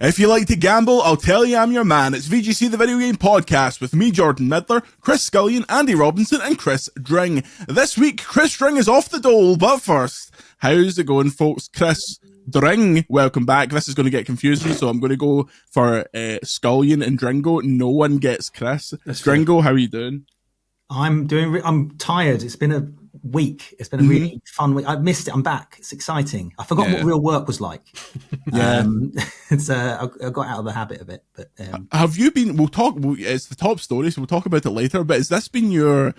If you like to gamble, I'll tell you I'm your man. It's VGC, the video game podcast, with me, Jordan Midler, Chris Scullion, Andy Robinson, and Chris Dring. This week, Chris Dring is off the dole, but first, how's it going, folks? Chris Dring, welcome back. This is going to get confusing, so I'm going to go for Scullion and Dringo. No one gets Chris. Dringo, how are you doing? I'm tired. It's been a week. It's been a really fun week. I missed it. I'm back. It's exciting. I forgot what real work was like. I got out of the habit of it. But have you been? It's the top story, so we'll talk about it later. But has this been your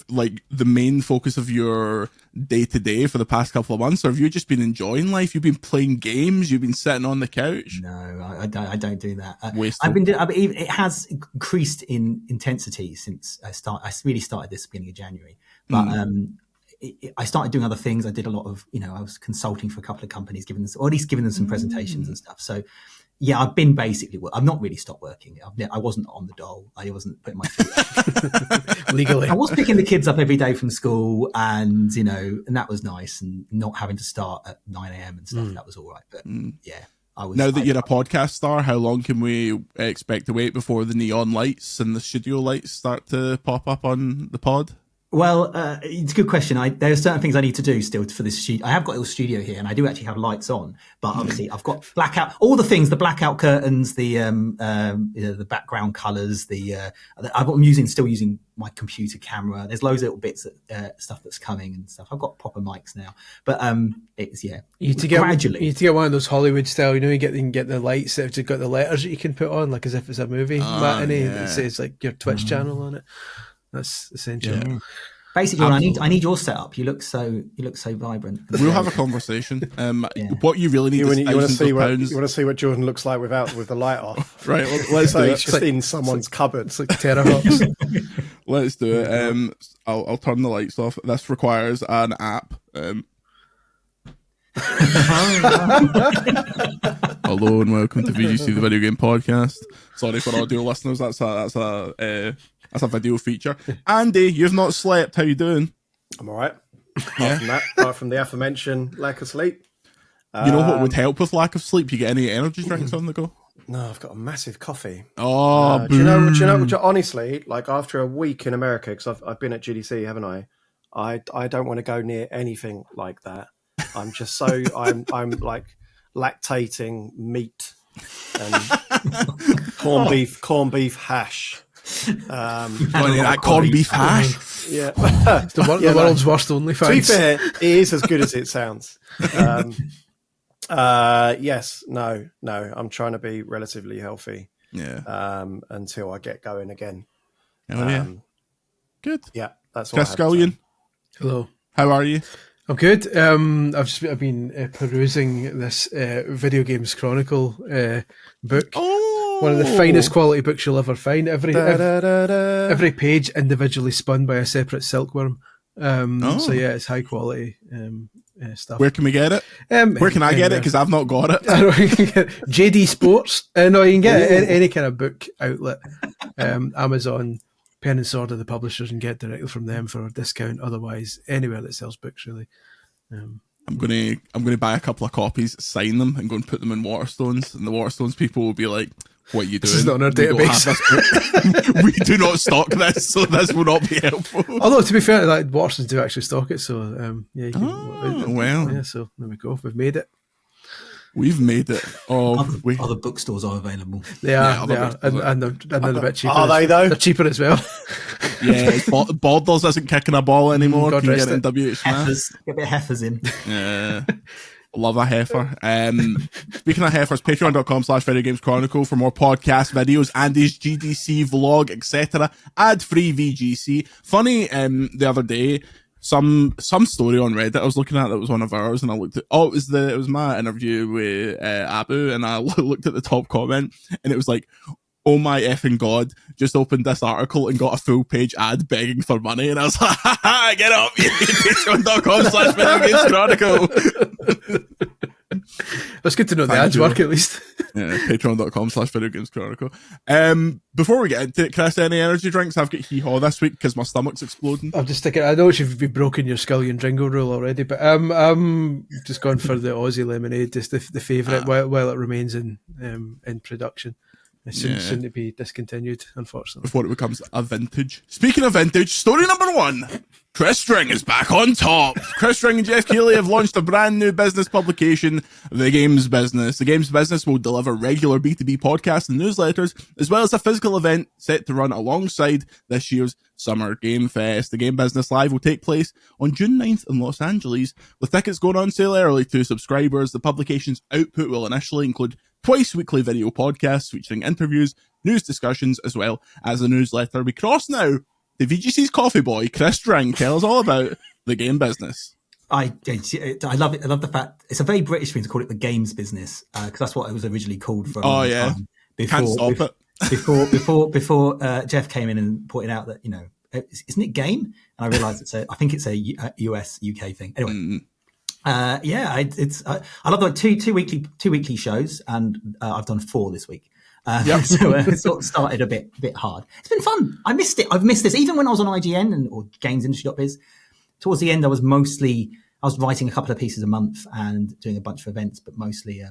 like the main focus of your day to day for the past couple of months, or have you just been enjoying life? You've been playing games. You've been sitting on the couch. No, I don't do that. It has increased in intensity since I really started this beginning of January. But I started doing other things. I did a lot of, I was consulting for a couple of companies, giving them some presentations and stuff. So, yeah, I've been I've not really stopped working. I wasn't on the dole. I wasn't putting my feet up. Legally. I was picking the kids up every day from school and that was nice, and not having to start at 9 a.m. and stuff. That was all right. But yeah. Now that you're a podcast star, how long can we expect to wait before the neon lights and the studio lights start to pop up on the pod? Well, it's a good question. There are certain things I need to do still for this studio. I have got a little studio here, and I do actually have lights on. But obviously, I've got blackout, all the things, the blackout curtains, the background colours. Still using my computer camera. There's loads of little bits stuff that's coming and stuff. I've got proper mics now, but it's You need to get one of those Hollywood style. You can get the lights that have got the letters that you can put on, like as if it's a movie matinee. Yeah. It says like your Twitch channel on it. That's essential. Yeah. Basically, I need your setup. You look so vibrant. We'll have a conversation. What you really need is thousands of pounds. You want to see what Jordan looks like with the light off, right? Let's do it. It's just in someone's cupboard. It's like terahawks. Let's do it. I'll turn the lights off. This requires an app. Hello and welcome to VGC, the video game podcast. Sorry for audio listeners. That's a video feature. Andy, you've not slept. How you doing? I'm all right. Apart from the aforementioned lack of sleep. You know what would help with lack of sleep? You get any energy drinks on the go? No, I've got a massive coffee. Oh, do you know? Honestly, like after a week in America, because I've been at GDC, haven't I? I don't want to go near anything like that. I'm just so I'm like lactating meat and corned beef hash. That corned beef hash. Yeah, it's the world's worst OnlyFans. To be fair, it is as good as it sounds. Yes, no. I'm trying to be relatively healthy. Yeah. Until I get going again. Good. Yeah, that's Chris Scullion. Hello. How are you? I'm good. I've been perusing this Video Games Chronicle book. One of the finest quality books you'll ever find. Every page individually spun by a separate silkworm. So yeah, it's high quality stuff. Where can we get it? Where can I get it? Because I've not got it. JD Sports. No, you can get any kind of book outlet. Amazon. Pen and Sword are the publishers, and get directly from them for a discount. Otherwise, anywhere that sells books, really. I'm gonna buy a couple of copies, sign them, and go and put them in Waterstones. And the Waterstones people will be like, "What are you doing? This is not on our database. We do not stock this, so this will not be helpful." Although, to be fair, like Waterstones do actually stock it, so You can, well, yeah. So there we go. We've made it. We've made it. Other bookstores are available. They are, and they're a bit cheaper. Are they though? They're cheaper as well. Yeah, Borders isn't kicking a ball anymore. God Can rest get it in it. Heifers. Get a bit of heifers in. Yeah. Love a heifer. Speaking of heifers, patreon.com/Video Games Chronicle for more podcast videos, Andy's GDC vlog, etc. Ad-free VGC. Funny, the other day, some story on Reddit I was looking at that was one of ours, and I looked at it was my interview with Abu, and I looked at the top comment, and it was like, "Oh my effing god, just opened this article and got a full page ad begging for money," and I was like, "Ha, get up, patreon.com/Video Games Chronicle." That's good to know the ads work at least. Yeah, patreon.com/Video Games Chronicle. Before we get into it, Chris, any energy drinks? I've got hee-haw this week because my stomach's exploding. I'm just thinking, I know you've broken your Scullion Dringo rule already, but I'm just going for the Aussie lemonade, just the favourite while it remains in production. It's soon to be discontinued, unfortunately. Before it becomes a vintage. Speaking of vintage, story number 1. Chris String is back on top. Chris String and Jeff Keighley have launched a brand new business publication, The Games Business. The Games Business will deliver regular B2B podcasts and newsletters, as well as a physical event set to run alongside this year's Summer Game Fest. The Game Business Live will take place on June 9th in Los Angeles, with tickets going on sale early to subscribers. The publication's output will initially include twice weekly video podcasts featuring interviews, news discussions, as well as a newsletter. We cross now to VGC's coffee boy, Chris String. Tell us all about The Game Business. I love it. I love the fact it's a very British thing to call it The Games Business, because that's what it was originally called for a long time. Can't stop it. Before Jeff came in and pointed out that, isn't it game? And I realised I think it's a US UK thing. Anyway. I love the two weekly shows, and I've done 4 this week. So it sort of started a bit hard. It's been fun. I missed it. I've missed this even when I was on IGN or GamesIndustry.biz. Towards the end, I was writing a couple of pieces a month and doing a bunch of events, but mostly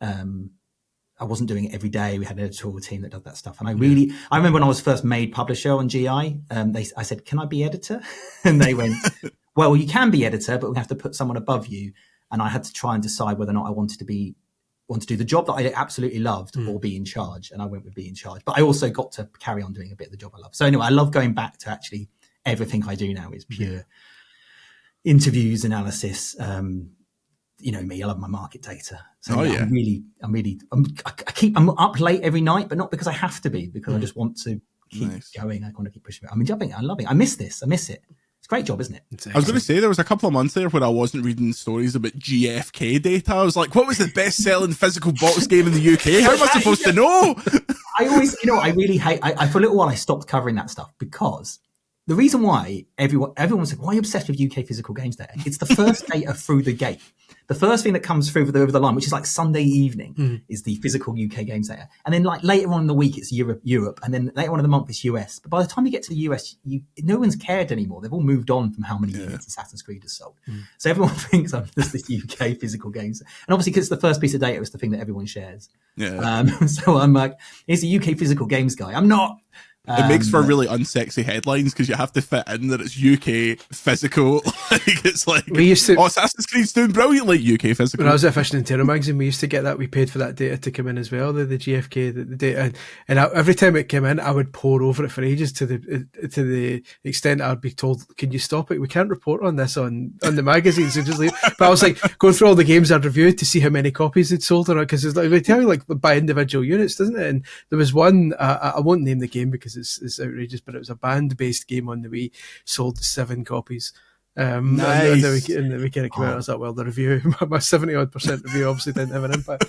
I wasn't doing it every day. We had an editorial team that did that stuff, and I remember when I was first made publisher on GI. I said, "Can I be editor?" And they went, "Well, you can be editor, but we have to put someone above you." And I had to try and decide whether or not I wanted to do the job that I absolutely loved or be in charge. And I went with be in charge. But I also got to carry on doing a bit of the job I love. So anyway, I love going back to actually everything I do now is pure interviews, analysis. Me, I love my market data. So I'm up late every night, but not because I have to be, because I just want to keep going. I want to keep pushing it. I'm enjoying it. I love it. I miss this. I miss it. It's a great job, isn't it? I was going to say, there was a couple of months there where I wasn't reading stories about GFK data. I was like, what was the best-selling physical box game in the UK? How am I supposed to know? I always, I really hate, for a little while I stopped covering that stuff, because the reason why everyone was like, why are you obsessed with UK physical games data? It's the first data through the gate. The first thing that comes through over the line, which is like Sunday evening, is the physical UK games data. And then like later on in the week, it's Europe. And then later on in the month, it's US. But by the time you get to the US, no one's cared anymore. They've all moved on from how many units Assassin's Creed has sold. So everyone thinks I'm just this UK physical games. And obviously, because it's the first piece of data, it's the thing that everyone shares. So I'm like, here's the UK physical games guy. I'm not. It makes for really unsexy headlines because you have to fit in that it's UK physical. It's like, Assassin's Creed's doing brilliantly, UK physical. When I was at Fishing and Terror magazine, we used to get that. We paid for that data to come in as well, the GFK, the data. And every time it came in, I would pore over it for ages to the extent I would be told, can you stop it? We can't report on this on the magazine, so just leave. But I was like, going through all the games I'd reviewed to see how many copies they'd sold, because it's like, they tell you like by individual units, doesn't it? And there was one, I won't name the game because it's outrageous, but it was a band-based game on the Wii, sold 7 copies. Nice. And the weekend it came out, I was like, well, the review, my 70% review obviously didn't have an impact.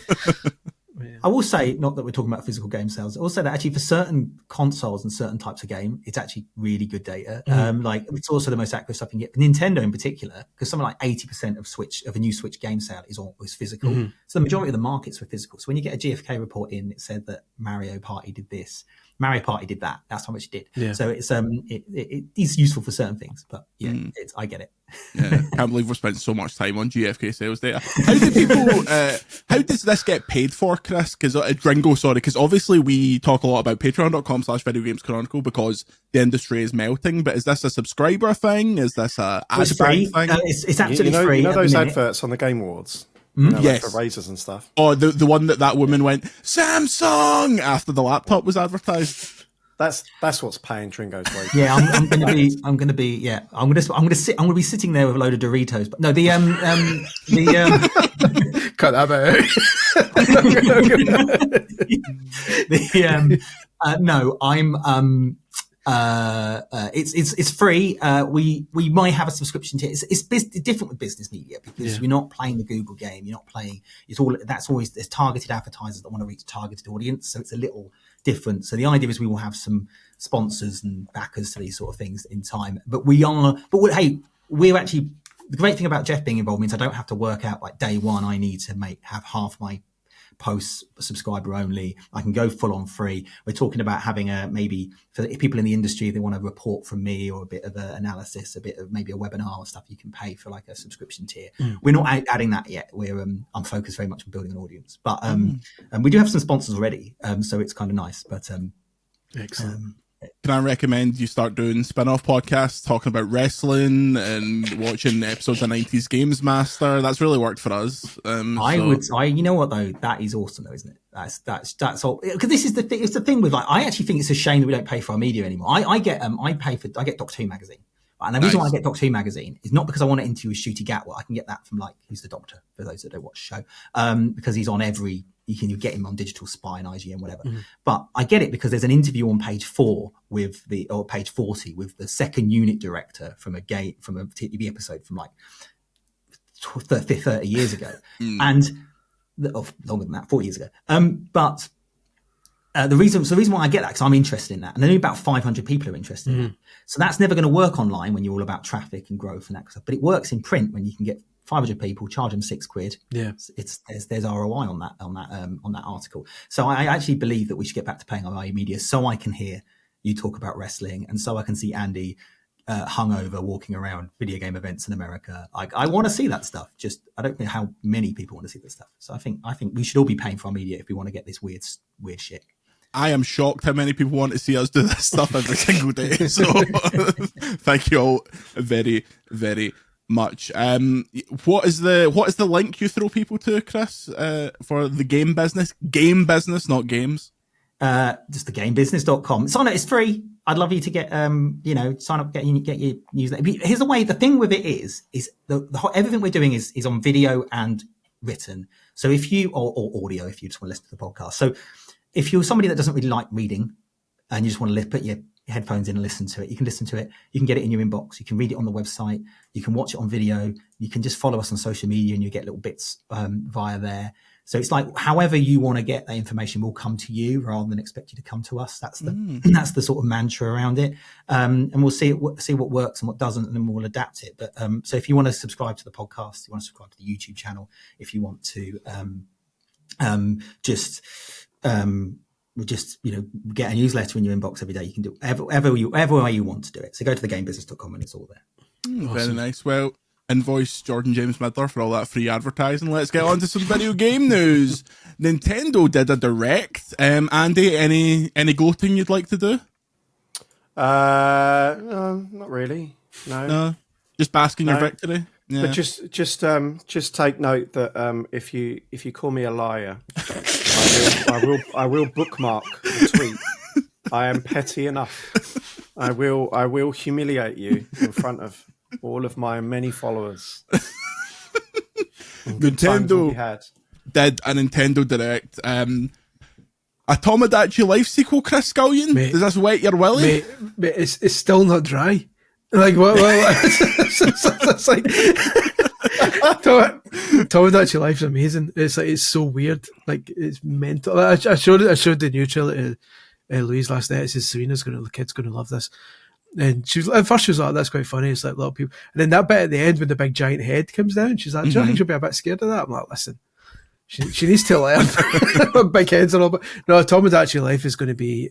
I will say, not that we're talking about physical game sales, I will say that actually for certain consoles and certain types of game, it's actually really good data. Like it's also the most accurate stuff you can get. Nintendo in particular, because something like 80% of a new Switch game sale is physical. So the majority of the markets were physical. So when you get a GFK report in, it said that Mario Party did this, Mario Party did that. That's how much it did. Yeah. So it's it is useful for certain things, but I get it. Can't believe we've spent so much time on GFK sales data. How do people? How does this get paid for, Chris? Because because obviously we talk a lot about Patreon.com/Video Games Chronicle because the industry is melting. But is this a subscriber thing? Is this a ad free thing? It's absolutely free. You know those adverts on the Game Awards. Yes, like for razors and stuff. Oh, the one that woman went Samsung after the laptop was advertised. That's what's paying Tringo's wage. Yeah, I'm going to be sitting there with a load of Doritos. But no, cut that out. No, I'm it's free. We might have a subscription to it. It's different with business media because you're not playing the Google game. You're not playing. There's targeted advertisers that want to reach a targeted audience. So it's a little different. So the idea is we will have some sponsors and backers to these sort of things in time. But we're actually, the great thing about Jeff being involved means I don't have to work out like day one. I need to have half my posts subscriber only. I can go full on free. We're talking about having maybe for people in the industry, they want a report from me or a bit of an analysis, a bit of maybe a webinar or stuff you can pay for like a subscription tier. We're not adding that yet. I'm focused very much on building an audience, but and we do have some sponsors already. So it's kind of nice, but excellent. Can I recommend you start doing spin-off podcasts talking about wrestling and watching episodes of 90s Games Master? That's really worked for us. You know what though? That is awesome though, isn't it? That's all. Because this is the thing. It's the thing with like, I actually think it's a shame that we don't pay for our media anymore. I get Doctor Who magazine. And the reason why I get Doctor Who magazine is not because I want to interview Shooty Gatwa. I can get that from like, who's the Doctor for those that don't watch the show. Because he's on you get him on Digital Spy and IGN, whatever. But I get it because there's an interview on page 4 or page 40 with the second unit director from a TV episode from like 30 years ago. And longer than that, 40 years ago. But the reason why I get that, because I'm interested in that, and only about 500 people are interested in that. So that's never going to work online when you're all about traffic and growth and that stuff. But it works in print when you can get 500 people, charge them £6. Yeah, there's ROI on that article. So I actually believe that we should get back to paying our media, so I can hear you talk about wrestling, and so I can see Andy hungover walking around video game events in America. I want to see that stuff. Just I don't know how many people want to see that stuff. So I think we should all be paying for our media if we want to get this weird shit. I am shocked how many people want to see us do this stuff every single day. So thank you all very, very much. What is the link you throw people to, Chris, for the game business? Game business, not games. Just thegamebusiness.com. It's free. I'd love you to get sign up, get your newsletter. Here's the way. The thing with it is everything we're doing is on video and written. So if you or audio, if you just want to listen to the podcast. So if you're somebody that doesn't really like reading and you just want to put your headphones in and listen to it, you can listen to it. You can get it in your inbox. You can read it on the website. You can watch it on video. You can just follow us on social media and you get little bits via there. So it's like however you want to get that information will come to you rather than expect you to come to us. That's the sort of mantra around it. And we'll see what works and what doesn't, and then we'll adapt it. But so if you want to subscribe to the podcast, you want to subscribe to the YouTube channel, if you want to just get a newsletter in your inbox every day, you can do whatever way you want to do it. So go to thegamebusiness.com and it's all there. Awesome. Very nice. Well, invoice Jordan James Midler for all that free advertising. Let's get on to some video game news. Nintendo did a direct. Andy, any gloating you'd like to do? No, not really. No. Just basking your victory. Yeah. But just take note that if you call me a liar, I will bookmark the tweet. I am petty enough. I will humiliate you in front of all of my many followers. Nintendo did a Nintendo Direct. A Tomodachi Life sequel, Chris Scullion? Mate, does this wet your willy? Mate, it's still not dry. Like, well it's like Tomodachi Life's amazing. It's like it's so weird. Like it's mental. I showed the new trailer to Louise last night. It says the kid's gonna love this. And at first she was like, that's quite funny. It's like a lot of people. And then that bit at the end when the big giant head comes down, she's like, do you think she'll be a bit scared of that? I'm like, listen, she needs to learn. Big heads and all, but no, Tomodachi Life is going to be.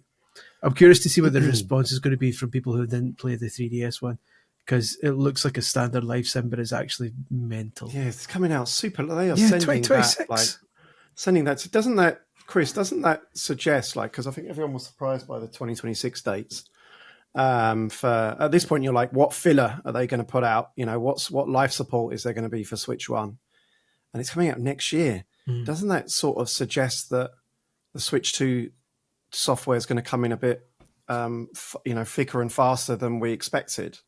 I'm curious to see what the response is going to be from people who didn't play the 3DS one, because it looks like a standard life sim, but it's actually mental. Yeah, it's coming out super. They are sending that. Doesn't that suggest, like, because I think everyone was surprised by the 2026 dates. For at this point, you're like, what filler are they going to put out? You know, what life support is there going to be for Switch 1? And it's coming out next year. Doesn't that sort of suggest that the Switch 2 software is going to come in a bit, thicker and faster than we expected?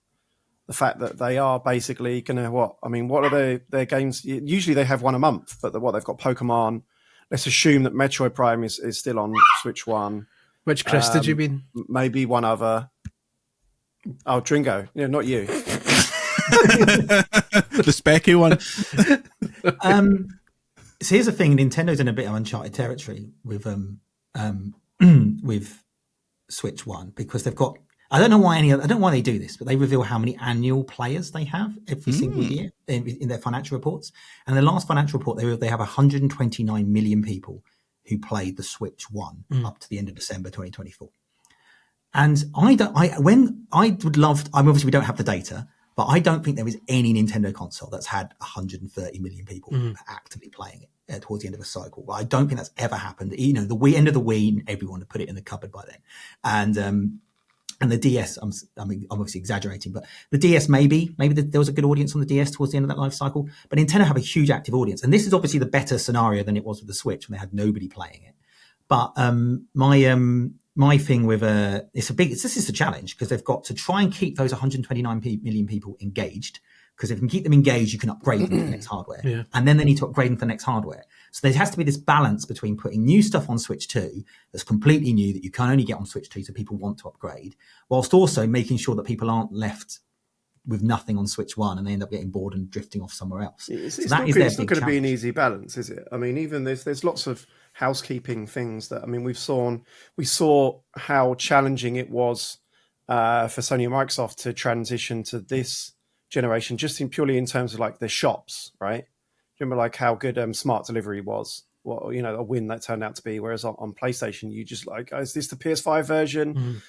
The fact that they are basically going to what are their games? Usually they have one a month, but they've got Pokemon. Let's assume that Metroid Prime is still on Switch 1. Which Chris did you mean? Maybe one other. Oh, Dringo. Yeah, not you. The specky one. So here's the thing: Nintendo's in a bit of uncharted territory with Switch 1, because they've got. I don't know why they do this, but they reveal how many annual players they have every single year in their financial reports. And the last financial report, they have 129 million people who played the Switch 1 up to the end of December 2024. And obviously we don't have the data, but I don't think there is any Nintendo console that's had 130 million people actively playing it towards the end of a cycle. But I don't think that's ever happened. You know, the end of the Wii, everyone had put it in the cupboard by then. And the DS, I'm obviously exaggerating, but the DS maybe there was a good audience on the DS towards the end of that life cycle. But Nintendo have a huge active audience. And this is obviously the better scenario than it was with the Switch when they had nobody playing it. But my thing with this is a challenge because they've got to try and keep those 129 million people engaged. Because if you can keep them engaged, you can upgrade them to the next hardware. Yeah. And then they need to upgrade them to the next hardware. So there has to be this balance between putting new stuff on Switch 2 that's completely new that you can only get on Switch 2 so people want to upgrade, whilst also making sure that people aren't left with nothing on Switch 1 and they end up getting bored and drifting off somewhere else. It's not going to be an easy balance, is it? I mean, even there's lots of housekeeping things that, I mean, we saw how challenging it was for Sony and Microsoft to transition to this generation, just purely in terms of like the shops, right? Remember like how good smart delivery was, well, you know, a win that turned out to be, whereas on PlayStation you just like, oh, is this the PS5 version?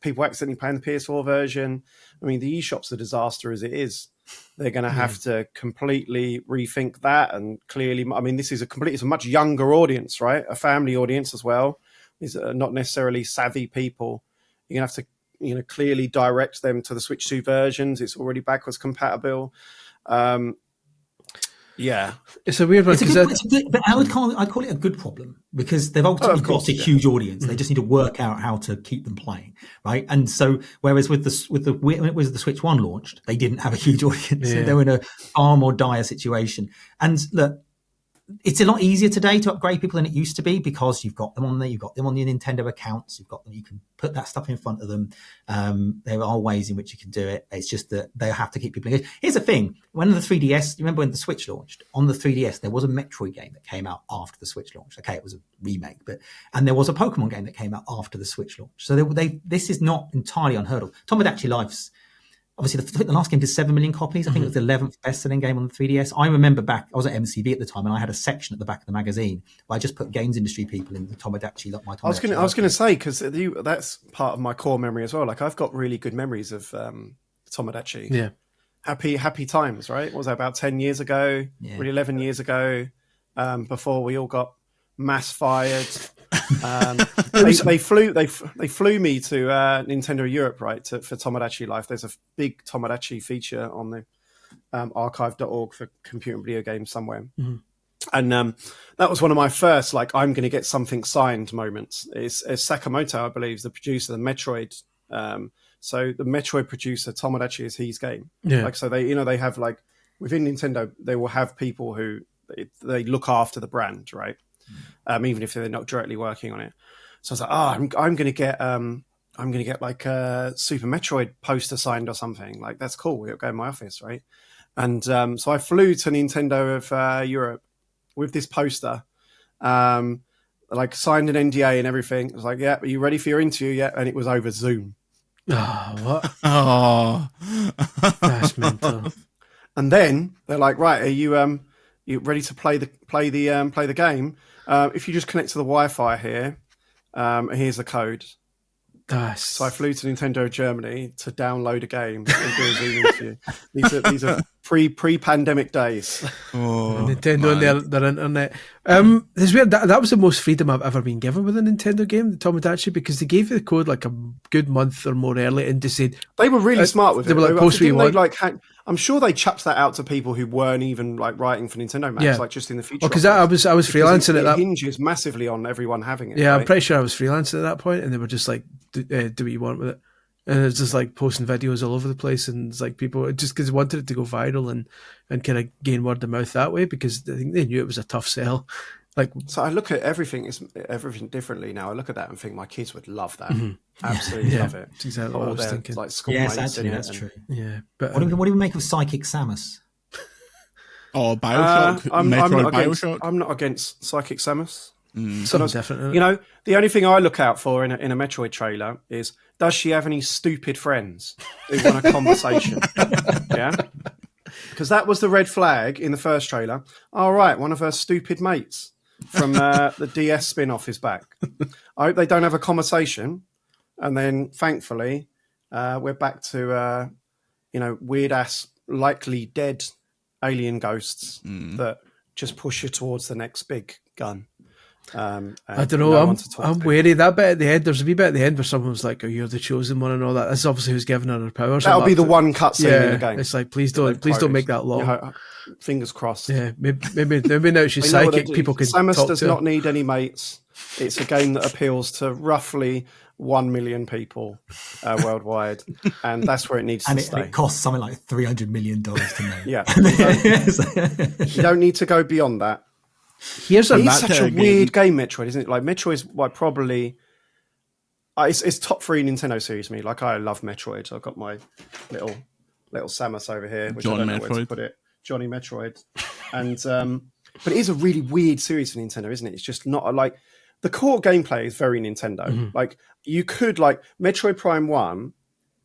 People accidentally playing the PS4 version. I mean, the eShop's a disaster as it is. They're going to have to completely rethink that. And clearly, I mean, it's a much younger audience, right? A family audience as well. These are not necessarily savvy people. You're going to have to, you know, clearly direct them to the Switch 2 versions. It's already backwards compatible. Yeah, it's a weird one. But I'd call it a good problem because they've ultimately got a huge audience. They just need to work out how to keep them playing, right? And so, whereas when it was the Switch 1 launched, they didn't have a huge audience. Yeah. They were in a far more dire situation. And look, it's a lot easier today to upgrade people than it used to be because you've got them on there, you've got them on your Nintendo accounts, you can put that stuff in front of them. There are ways in which you can do it. It's just that they have to keep people engaged. Here's the thing: when the 3DS, you remember when the Switch launched? On the 3DS, there was a Metroid game that came out after the Switch launch. Okay, it was a remake, and there was a Pokemon game that came out after the Switch launch. So this is not entirely unheard of. Tomodachi Life's. Obviously, the last game did 7 million copies. I think it was the 11th best-selling game on the 3DS. I remember I was at MCV at the time, and I had a section at the back of the magazine where I just put games industry people in the Tomodachi. I was going to say, because that's part of my core memory as well. Like, I've got really good memories of Tomodachi. Yeah. Happy times, right? What was that, about 10 years ago? Yeah. Really 11 years ago, before we all got mass fired. They flew me to Nintendo Europe, right, for Tomodachi Life. There's a big Tomodachi feature on the archive.org for computer and video games somewhere. And that was one of my first, like, I'm going to get something signed moments. It's Sakamoto, I believe, is the producer, the Metroid. So the Metroid producer, Tomodachi, is his game. Yeah. Like, so they have, like, within Nintendo, they will have people who they look after the brand, right? Even if they're not directly working on it. So I was like, I'm going to get like a Super Metroid poster signed or something. Like, that's cool. We'll go in my office, right? And so I flew to Nintendo of Europe with this poster, like signed an NDA and everything. I was like, yeah, are you ready for your interview yet? And it was over Zoom. Oh, what? Oh, that's mental. And then they're like, right, are you ready to play the game? If you just connect to the Wi-Fi here, here's the code. So I flew to Nintendo Germany to download a game and do a Zoom interview. These are pre-pandemic days. Oh, Nintendo and their internet. It's weird. That was the most freedom I've ever been given with a Nintendo game, the Tomodachi, because they gave you the code like a good month or more early and just said they were really smart with it. They were like, post what you want. I'm sure they chucked that out to people who weren't even like writing for Nintendo Maps, like just in the future. Well, because I was freelancing at that. It hinges massively on everyone having it. Yeah, right? I'm pretty sure I was freelancing at that point, and they were just like, do what you want with it. And it's just like posting videos all over the place, and it's like people just because they wanted it to go viral and kind of gain word of mouth that way because I think they knew it was a tough sell. Like, so I look at everything differently now. I look at that and think my kids would love that. Absolutely love it. That's exactly what I was thinking. Like schoolmates. Yes, actually, that's true. Yeah, but what do we make of Psychic Samus? Oh, Bioshock, Bioshock. I'm not against Psychic Samus. Definitely. You know, the only thing I look out for in a Metroid trailer is, does she have any stupid friends who want a conversation? Yeah, because that was the red flag in the first trailer. All right, one of her stupid mates. from the DS spin-off is back. I hope they don't have a conversation, and then thankfully we're back to weird ass, likely dead alien ghosts that just push you towards the next big gun. I don't know. I'm wary. That bit at the end, there's a wee bit at the end where someone's like, "Oh, you're the chosen one," and all that. That's obviously who's giving her powers. That'll be the one cutscene in the game. It's like, please don't make that long. Fingers crossed. Yeah, maybe now she's psychic. People can. Samus talk does to not her. need any mates. It's a game that appeals to roughly 1 million people worldwide, and that's where it needs to stay. And it costs something like $300 million to make. Yeah, you don't need to go beyond that. It's such a weird game, Metroid, isn't it? Like Metroid's probably it's top 3 Nintendo series to me. Like I love Metroid. I've got my little Samus over here, which I don't know where to put it. Johnny Metroid, and but it is a really weird series for Nintendo, isn't it? It's just not like the core gameplay is very Nintendo. Mm-hmm. Like you could Metroid Prime 1.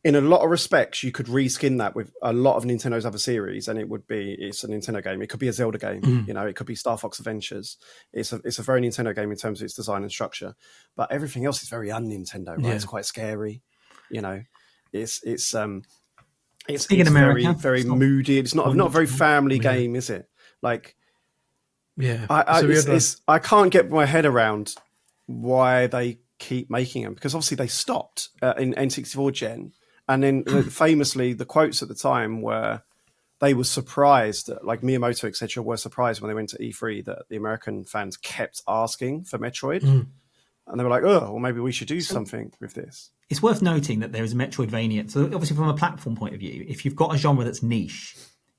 In a lot of respects, you could reskin that with a lot of Nintendo's other series, and it's a Nintendo game. It could be a Zelda game, it could be Star Fox Adventures. It's a very Nintendo game in terms of its design and structure, but everything else is very un-Nintendo, right? Yeah. It's quite scary, It's very, very moody. It's not a very family game, is it? Like, yeah, I can't get my head around why they keep making them, because obviously they stopped in N64 gen. And then famously, the quotes at the time were they were surprised, like Miyamoto, etc., were surprised when they went to E3 that the American fans kept asking for Metroid. And they were like, oh, well, maybe we should do something with this. It's worth noting that there is a Metroidvania. So obviously from a platform point of view, if you've got a genre that's niche,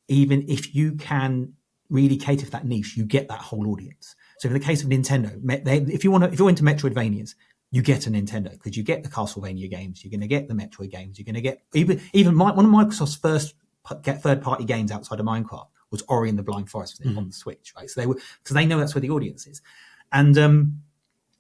even if you can really cater for that niche, you get that whole audience. So in the case of Nintendo, if you're into Metroidvanias, you get a Nintendo because you get the Castlevania games, you're going to get the Metroid games, you're going to get even one of Microsoft's first third-party games outside of Minecraft was Ori and the Blind Forest on the Switch, right? So they know that's where the audience is, and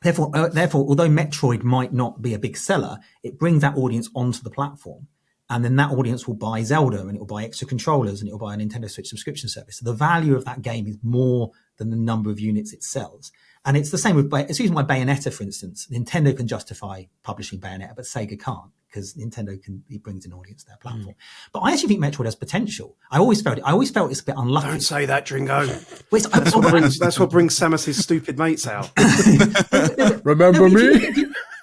therefore, although Metroid might not be a big seller, it brings that audience onto the platform, and then that audience will buy Zelda and it will buy extra controllers and it will buy a Nintendo Switch subscription service. So the value of that game is more than the number of units it sells. And it's the same with, it's the reason why Bayonetta, for instance, Nintendo can justify publishing Bayonetta, but Sega can't, because Nintendo brings an audience to their platform. But I actually think Metroid has potential. I always felt it's a bit unlucky. Don't say that, Dringo. That's what brings Samus's stupid mates out. Remember me?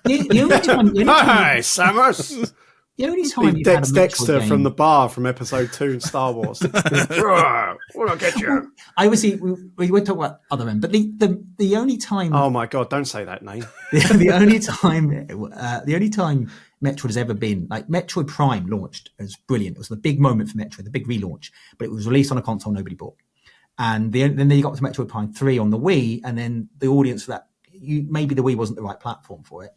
Hi, Samus. The only time you've had a Dexter game, from the bar from episode 2 in Star Wars. What I get you? I obviously we won't talk about other men, but the only time. Oh my God! Don't say that name. the only time Metroid has ever been like Metroid Prime launched. It was brilliant. It was the big moment for Metroid, the big relaunch. But it was released on a console nobody bought, and then they got to Metroid Prime 3 on the Wii, and then the audience for that maybe the Wii wasn't the right platform for it.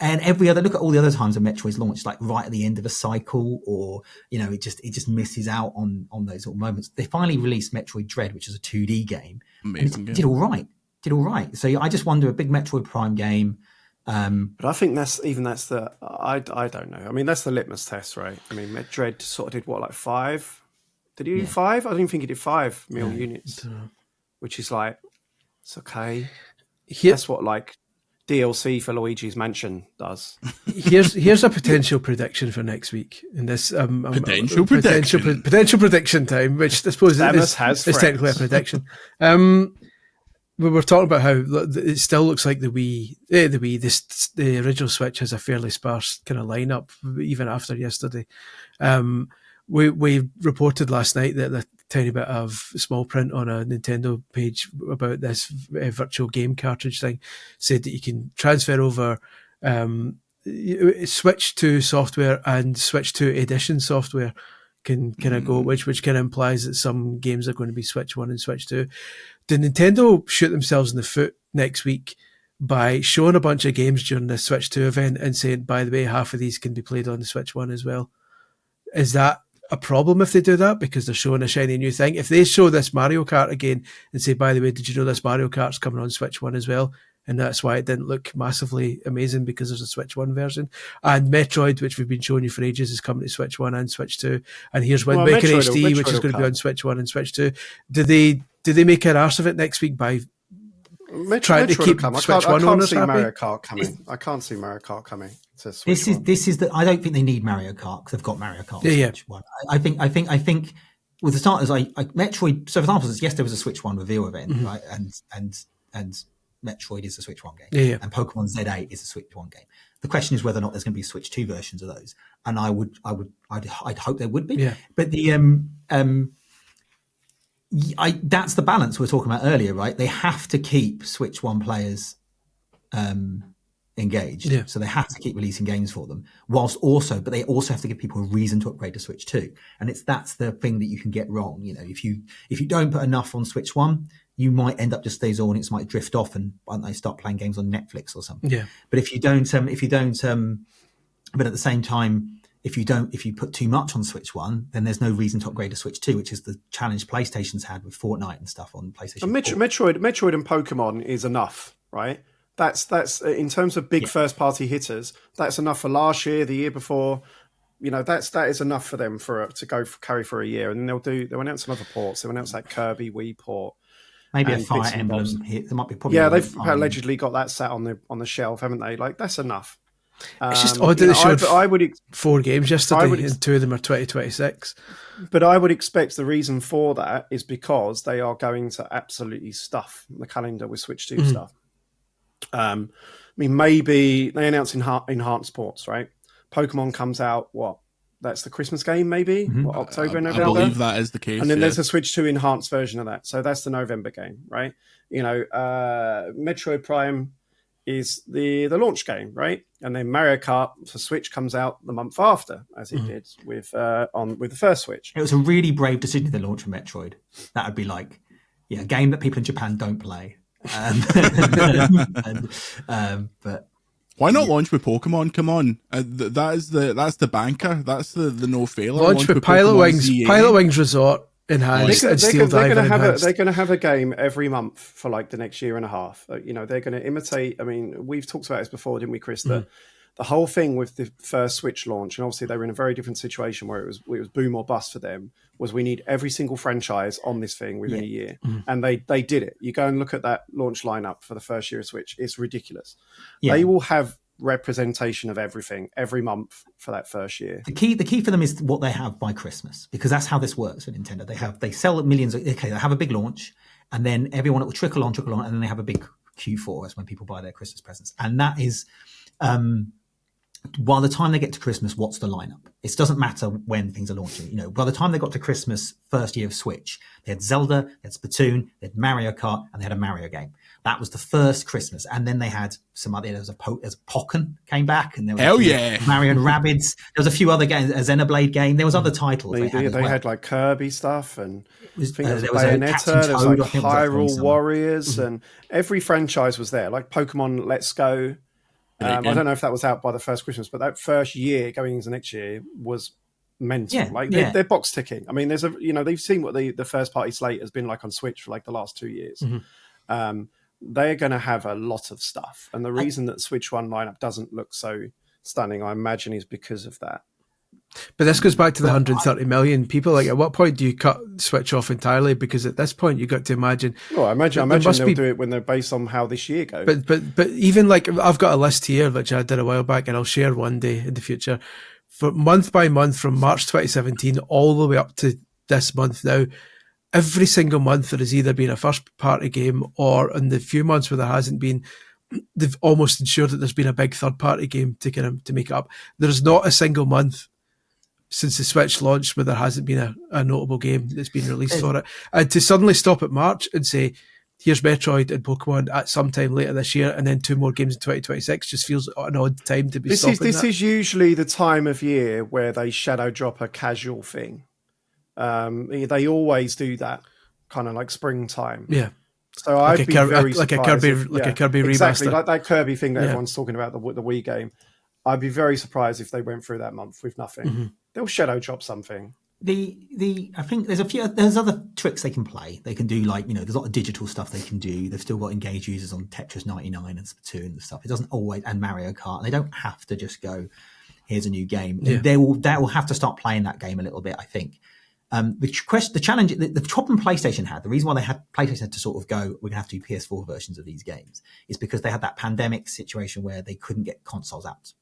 And look at all the other times a Metroid's launched, like right at the end of a cycle, or it just misses out on those little moments. They finally released Metroid Dread, which is a 2D game. Amazing game. Did all right. So I just wonder, a big Metroid Prime game. But I think that's the I don't know. I mean, that's the litmus test, right? I mean, Dread sort of did what, like 5? Did he do 5? I didn't think he did 5 million units, which is like, it's okay. That's what like DLC for Luigi's Mansion does. Here's a potential prediction for next week. In this potential prediction time, which I suppose is technically a prediction. We were talking about how it still looks like the original Switch has a fairly sparse kind of lineup even after yesterday. We reported last night that the tiny bit of small print on a Nintendo page about this virtual game cartridge thing said that you can transfer over Switch 2 software and Switch 2 edition software can kind of go, which kind of implies that some games are going to be Switch 1 and Switch 2. Did Nintendo shoot themselves in the foot next week by showing a bunch of games during the Switch 2 event and saying, by the way, half of these can be played on the Switch 1 as well? Is that a problem if they do that because they're showing a shiny new thing? If they show this Mario Kart again and say, by the way, did you know this Mario Kart's coming on Switch 1 as well? And that's why it didn't look massively amazing, because there's a Switch 1 version. And Metroid, which we've been showing you for ages, is coming to Switch 1 and Switch 2. And here's Wind Waker HD, which is going to be on Switch 1 and Switch 2. Do they make an arse of it next week by trying to keep Switch One owners happy. Mario Kart coming. I can't see Mario Kart coming to Switch. This is the. I don't think they need Mario Kart because they've got Mario Kart. Switch One. I think with the starters, Metroid. So for example, yes, there was a Switch One reveal event, right? And Metroid is a Switch One game, and Pokemon Z8 is a Switch One game. The question is whether or not there's going to be Switch 2 versions of those, and I'd hope there would be. Yeah. But that's the balance we were talking about earlier, right? They have to keep Switch One players engaged, so they have to keep releasing games for them. But they also have to give people a reason to upgrade to Switch 2, and that's the thing that you can get wrong. You know, if you don't put enough on Switch One, you might end up just these audience might drift off and they start playing games on Netflix or something. Yeah. But if you don't, but at the same time, if you put too much on Switch One, then there's no reason to upgrade to Switch 2, which is the challenge PlayStation's had with Fortnite and stuff on PlayStation. And Metroid and Pokemon is enough, right? That's in terms of big first party hitters. That's enough for last year, the year before. You know, that is enough for them to carry for a year, and then they'll announce some other ports. They'll announce that Kirby Wii port. Maybe a Fire Emblem. There might be probably. Yeah, they've allegedly got that sat on the shelf, haven't they? Like that's enough. It's just odd that they showed 4 games yesterday, and 2 of them are 2026. But I would expect the reason for that is because they are going to absolutely stuff the calendar with Switch 2 stuff. I mean, maybe they announce enhanced ports, right? Pokemon comes out, that's the Christmas game, maybe? October, November? I believe that is the case. And then there's a Switch 2 enhanced version of that. So that's the November game, right? You know, Metroid Prime is the launch game, right? And then Mario Kart for Switch comes out the month after, as it did with the first Switch. It was a really brave decision to launch for Metroid. That would be like, a game that people in Japan don't play. But why not launch with Pokemon? Come on, that's the banker. That's the no failure. Launch with Pilot Wings Resort enhanced and Steel Diver enhanced. They're going to have a game every month for like the next year and a half. You know, they're going to imitate. I mean, we've talked about this before, didn't we, Chris? The whole thing with the first Switch launch, and obviously they were in a very different situation where it was boom or bust for them, was we need every single franchise on this thing within a year. And they did it. You go and look at that launch lineup for the first year of Switch. It's ridiculous. Yeah. They will have representation of everything every month for that first year. The key for them is what they have by Christmas, because that's how this works for Nintendo. They sell millions they have a big launch, and then everyone, it will trickle on, and then they have a big Q4. That's when people buy their Christmas presents. And that is by the time they get to Christmas, what's the lineup? It doesn't matter when things are launching. You know, by the time they got to Christmas, first year of Switch, they had Zelda, they had Splatoon, they had Mario Kart, and they had a Mario game. That was the first Christmas. And then they had some other, there was Pokken came back, and there was Mario and Rabbids. There was a few other games, a Xenoblade game. There was other titles. They had like Kirby stuff, and there was Bayonetta, there was like Hyrule Warriors, and every franchise was there. Like Pokemon Let's Go. I don't know if that was out by the first Christmas, but that first year going into next year was mental. They're box ticking. I mean, they've seen what the first party slate has been like on Switch for like the last 2 years. They're going to have a lot of stuff. And the reason that Switch One lineup doesn't look so stunning, I imagine, is because of that. But this goes back to the 130 million people. Like, at what point do you cut Switch off entirely? Because at this point, you got to imagine. Well, I imagine they'll do it when they're based on how this year goes. But even like, I've got a list here which I did a while back, and I'll share one day in the future, for month by month from March 2017 all the way up to this month now. Every single month there has either been a first party game, or in the few months where there hasn't been, they've almost ensured that there's been a big third party game to make it up. There's not a single month since the Switch launched where there hasn't been a notable game that's been released for it. And to suddenly stop at March and say, here's Metroid and Pokemon at some time later this year, and then 2 more games in 2026 just feels an odd time to be stopping that. This is usually the time of year where they shadow drop a casual thing. They always do that, kind of like springtime. Yeah. So I'd be very surprised. Like a Kirby remaster. Exactly, like that Kirby thing that everyone's talking about, the Wii game. I'd be very surprised if they went through that month with nothing. They'll shadow drop something. I think there's other tricks they can play. They can do, like, there's a lot of digital stuff they can do. They've still got engaged users on Tetris 99 and Splatoon and stuff. It doesn't always, and Mario Kart. They don't have to just go, here's a new game. Yeah. They will have to start playing that game a little bit, I think. The challenge, the problem PlayStation had, the reason why PlayStation had to sort of go, we're going to have to do PS4 versions of these games, is because they had that pandemic situation where they couldn't get consoles out.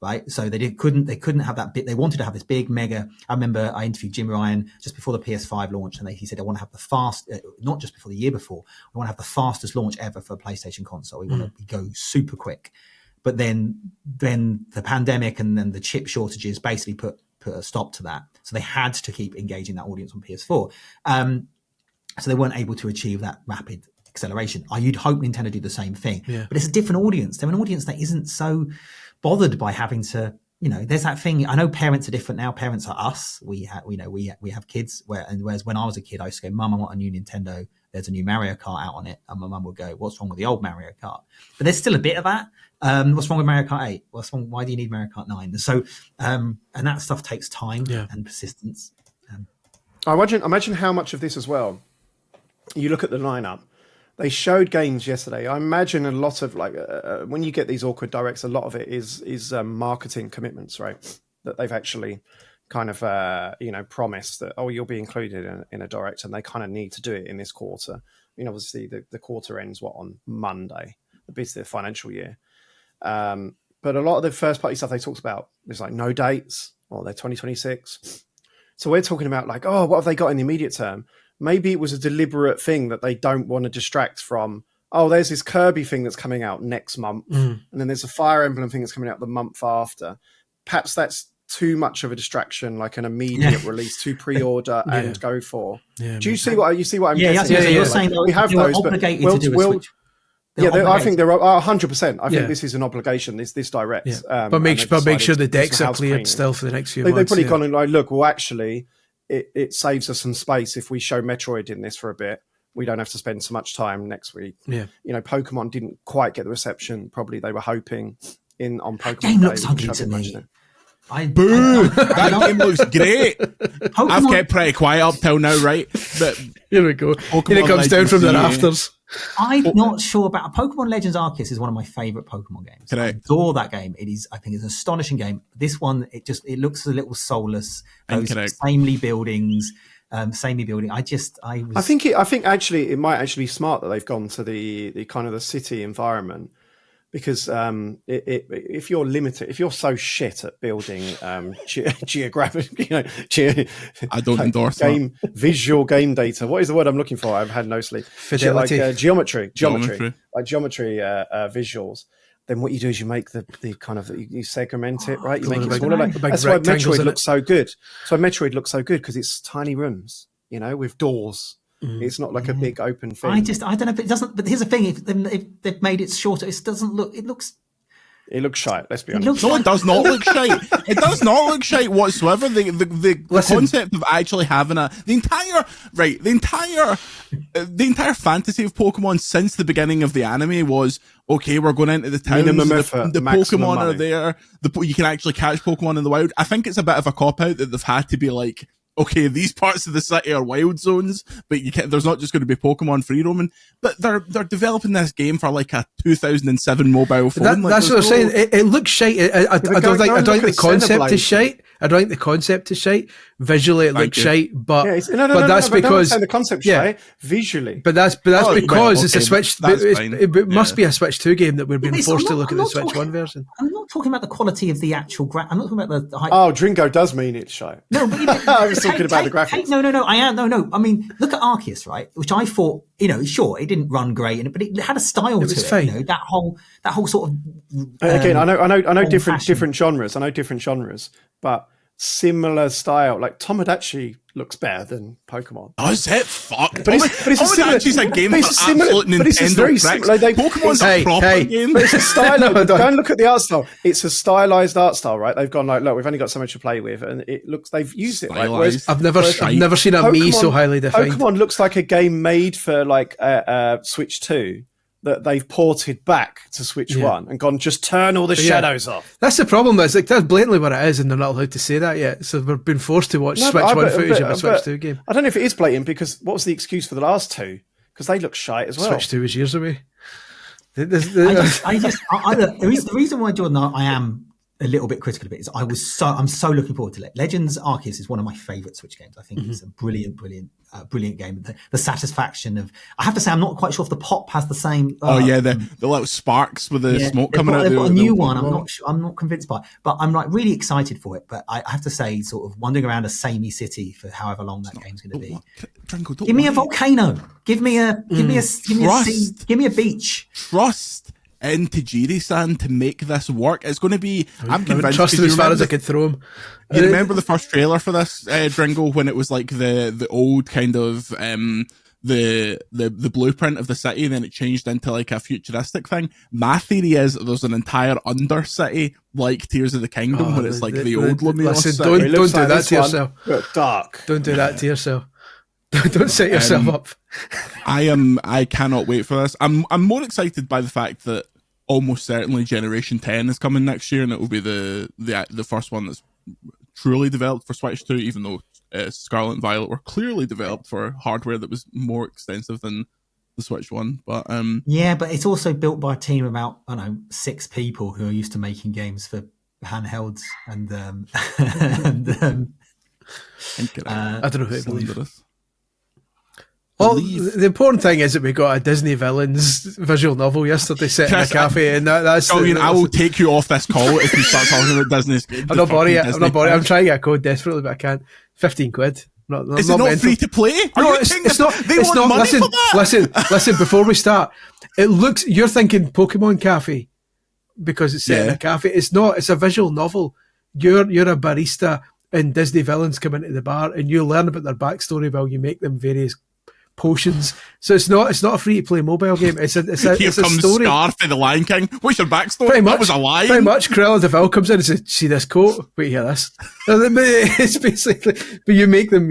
Right. So they couldn't have that bit. They wanted to have this big mega. I remember I interviewed Jim Ryan just before the PS5 launch, and he said, I want to have not just before the year before, we want to have the fastest launch ever for a PlayStation console. We want to go super quick. But then the pandemic and then the chip shortages basically put a stop to that. So they had to keep engaging that audience on PS4. So they weren't able to achieve that rapid acceleration. You'd hope Nintendo do the same thing, but it's a different audience. They're an audience that isn't so bothered by having to, there's that thing. I know parents are different now. Parents are us. We have kids. Whereas when I was a kid, I used to go, Mum, I want a new Nintendo. There's a new Mario Kart out on it, and my mum would go, what's wrong with the old Mario Kart? But there's still a bit of that. What's wrong with Mario Kart 8? What's wrong? Why do you need Mario Kart 9? So, and that stuff takes time and persistence. I imagine how much of this as well. You look at the lineup. They showed games yesterday. I imagine a lot of when you get these awkward directs, a lot of it is marketing commitments, right? That they've actually kind of promised that you'll be included in a direct, and they kind of need to do it in this quarter. Obviously the quarter ends on Monday, the bit of the financial year. But a lot of the first party stuff they talked about is like no dates, or they're 2026. So we're talking about what have they got in the immediate term? Maybe it was a deliberate thing that they don't want to distract from. There's this Kirby thing that's coming out next month, and then there's a Fire Emblem thing that's coming out the month after. Perhaps that's too much of a distraction, like an immediate release to pre-order and go for. Yeah, do you see what I'm getting? Yeah, you're saying we have those, obligated to do a Switch. I think they're 100%. I think this is an obligation. This direct, but make sure the decks are cleared still for the next few months. They've probably gone and look. Well, actually, it saves us some space if we show Metroid in this for a bit. We don't have to spend so much time next week. Yeah, Pokemon didn't quite get the reception probably they were hoping on Pokemon. Game looks ugly to me. Boo! That game looks great. I've kept pretty quiet up till now, right? But here we go. Here it comes down from the rafters. I'm not sure about Pokemon Legends Arceus is one of my favourite Pokemon games. Correct. I adore that game. I think it's an astonishing game. This one, it looks a little soulless. Those samey buildings. I think actually it might actually be smart that they've gone to the kind of the city environment. Because if you're limited, if you're so shit at building geographic, I don't endorse visual game data. What is the word I'm looking for? I've had no sleep. Fidelity, geometry, visuals. Then what you do is you make the kind of you segment it, right? You make it smaller. That's why Metroid looks so good. So Metroid looks so good because it's tiny rooms, with doors. It's not like a big open thing. I don't know if it doesn't. But here's the thing: if they've made it shorter, it doesn't look. It looks shite. Let's be honest. It does not look shite. It does not look shite whatsoever. The concept of actually having the entire fantasy of Pokemon since the beginning of the anime was we're going into the towns. The Pokemon are there. You can actually catch Pokemon in the wild. I think it's a bit of a cop out that they've had to be like, okay, these parts of the city are wild zones, but there's not just going to be Pokemon free roaming. But they're developing this game for like a 2007 mobile phone. That's what I'm saying. It looks shite. I don't think the concept is shite. I don't think the concept is shite. Visually, it looks shite, but that's because the concept shite visually. But that's because it's a Switch. It must be a Switch 2 game that we're being forced to look at the Switch 1 version. I'm not talking about the quality of the actual. I'm not talking about the. Dringo does mean it's shite. No, but I was talking about the graphics. No. I am. No. I mean, look at Arceus, right? Which I thought, sure, it didn't run great, but it had a style to it. Fine. That whole sort of. Again, I know different genres. I know different genres, but similar style. Like Tomodachi looks better than Pokemon. Does it? Fuck. But it's a game for absolute Nintendo similar. Pokemon's a proper game. But it's a style. Go and look at the art style. It's a stylized art style, right? They've gone look, we've only got so much to play with, and it looks. They've used it. Right? Whereas, I've never seen a Mii so highly defined. Pokemon looks like a game made for Switch 2. That they've ported back to Switch 1 and gone, just turn all the shadows off. That's the problem. That's blatantly what it is, and they're not allowed to say that yet. So we've been forced to watch Switch 1 footage of a Switch 2 game. I don't know if it is blatant, because what was the excuse for the last two? Because they look shite as well. Switch 2 is years away. The reason why, Jordan, I am a little bit critical of it is I'm so looking forward to it. Legends Arceus is one of my favourite Switch games. I think it's a brilliant game. The satisfaction of, I have to say, I'm not quite sure if the pop has the same. The little sparks with the smoke coming out. They've got a new one. I'm not convinced by it, but I'm like really excited for it. But I have to say, sort of wandering around a samey city for however long that game's going to be. Give me a volcano. Give me a sea. Give me a beach. Trust in Tajiri-san to make this work. It's going to be. I'm convinced. Trust him as far as I could throw him. You remember the first trailer for this, Dringo, when it was like the old kind of the blueprint of the city, and then it changed into like a futuristic thing. My theory is there's an entire Undercity like Tears of the Kingdom, where it's like the old Lumiose listen, city. don't do that to yourself. Dark. Don't do that to yourself. Don't set yourself up. I cannot wait for this. I'm more excited by the fact that almost certainly Generation 10 is coming next year, and it will be the first one that's truly developed for Switch 2, even though Scarlet and Violet were clearly developed for hardware that was more extensive than the Switch one. But but it's also built by a team of about 6 people who are used to making games for handhelds and I don't know who to believe. Well, the important thing is that we got a Disney villains visual novel yesterday set in a cafe, and that's. I will take you off this call if you start talking about Disney's. I'm not boring it. I'm trying to get a code desperately, but I can't. £15. Is it not free to play? No, it's not. They want money for that. Listen. Before we start, it looks. You're thinking Pokemon Cafe because it's set in a cafe. It's not. It's a visual novel. You're a barista, and Disney villains come into the bar, and you learn about their backstory while you make them various potions. So it's not a free to play mobile game. It's a story. Scar for the Lion King. What's your backstory? Pretty much, that was a lion. Pretty much. Cruella de Vil comes in and says, "See this coat? Wait, hear this." It's basically, but you make them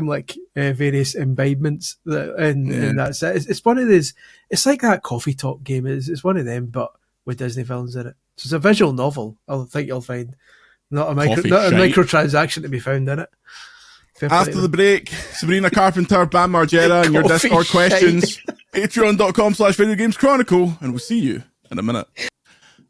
like various imbibements, and that's it. It's one of these. It's like that Coffee Talk game. It's one of them, but with Disney villains in it. So it's a visual novel. I think you'll find not a microtransaction to be found in it. After the break, Sabrina Carpenter, Bam Margera, and your Discord questions. Patreon.com/Video Games Chronicle, and we'll see you in a minute.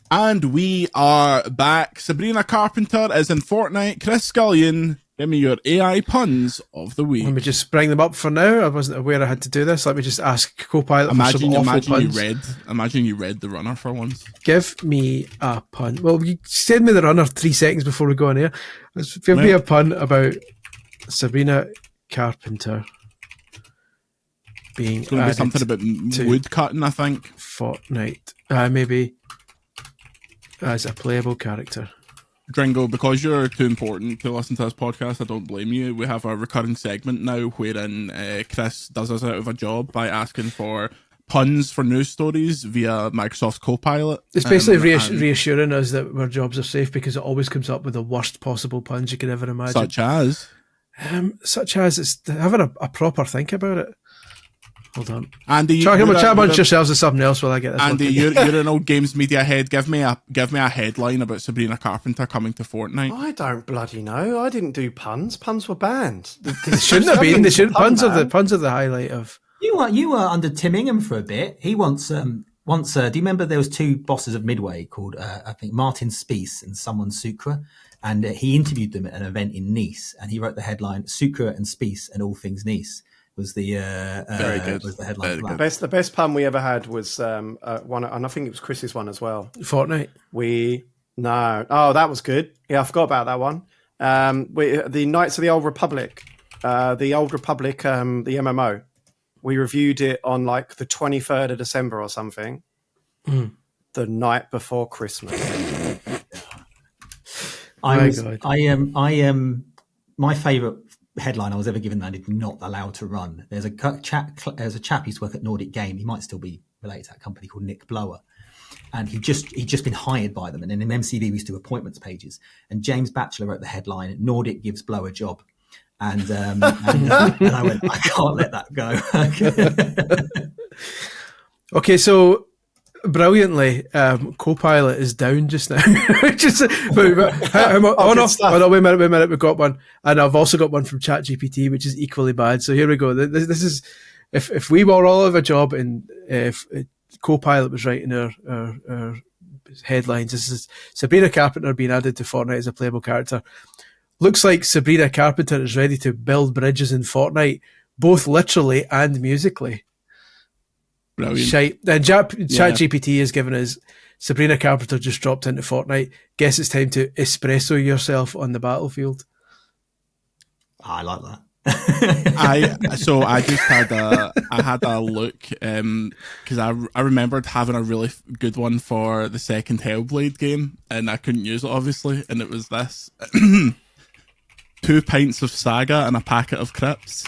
And we are back. Sabrina Carpenter is in Fortnite. Chris Scullion, give me your AI puns of the week. Let me just bring them up for now. I wasn't aware I had to do this. Let me just ask Copilot for some awful puns. Imagine you read the runner for once. Give me a pun. Well, you send me the runner 3 seconds before we go on air. Give me a pun about Sabrina Carpenter being it's going to be something about wood cutting, I think. Fortnite, maybe as a playable character. Dringo, because you're too important to listen to this podcast, I don't blame you. We have a recurring segment now wherein Chris does us out of a job by asking for puns for news stories via Microsoft's Copilot. It's basically reassuring us that our jobs are safe because it always comes up with the worst possible puns you could ever imagine. Such as it's having a proper think about it. Hold on, Andy. Chat amongst yourselves or something else while I get this. Andy, you're an old games media head. Give me a headline about Sabrina Carpenter coming to Fortnite. I don't bloody know. I didn't do puns. Puns were banned. They shouldn't have been. They should. Puns are the highlight of. You were under Tim Ingham for a bit. He once. Do you remember there was 2 bosses of Midway called I think Martin Spiess and someone Sucre, and he interviewed them at an event in Nice, and he wrote the headline "Sucre and Spiess and all things Nice." Was the very good. Was the headline? The best pun we ever had was one, and I think it was Chris's one as well. Fortnite. That was good. Yeah, I forgot about that one. The Knights of the Old Republic, the MMO. We reviewed it on like the 23rd of December or something. The night before Christmas. My favourite headline I was ever given that I did not allowed to run. There's a chap who used to work at Nordic Game. He might still be related to that company, called Nick Blower. And he'd just been hired by them. And then in MCV, we used to do appointments pages. And James Batchelor wrote the headline, "Nordic gives Blower a job." And I went, I can't let that go. Okay, so brilliantly, Copilot is down just now. Wait a minute, we've got one, and I've also got one from ChatGPT, which is equally bad. So here we go. This is if we were all of a job and if Copilot was writing our headlines. This is Sabrina Carpenter being added to Fortnite as a playable character. Looks like Sabrina Carpenter is ready to build bridges in Fortnite, both literally and musically. Brilliant. Shite. And ChatGPT has given us Sabrina Carpenter just dropped into Fortnite. Guess it's time to espresso yourself on the battlefield. I like that. I just had a look because I remembered having a really good one for the second Hellblade game, and I couldn't use it obviously, and it was this 2 pints of Saga and a packet of Crips.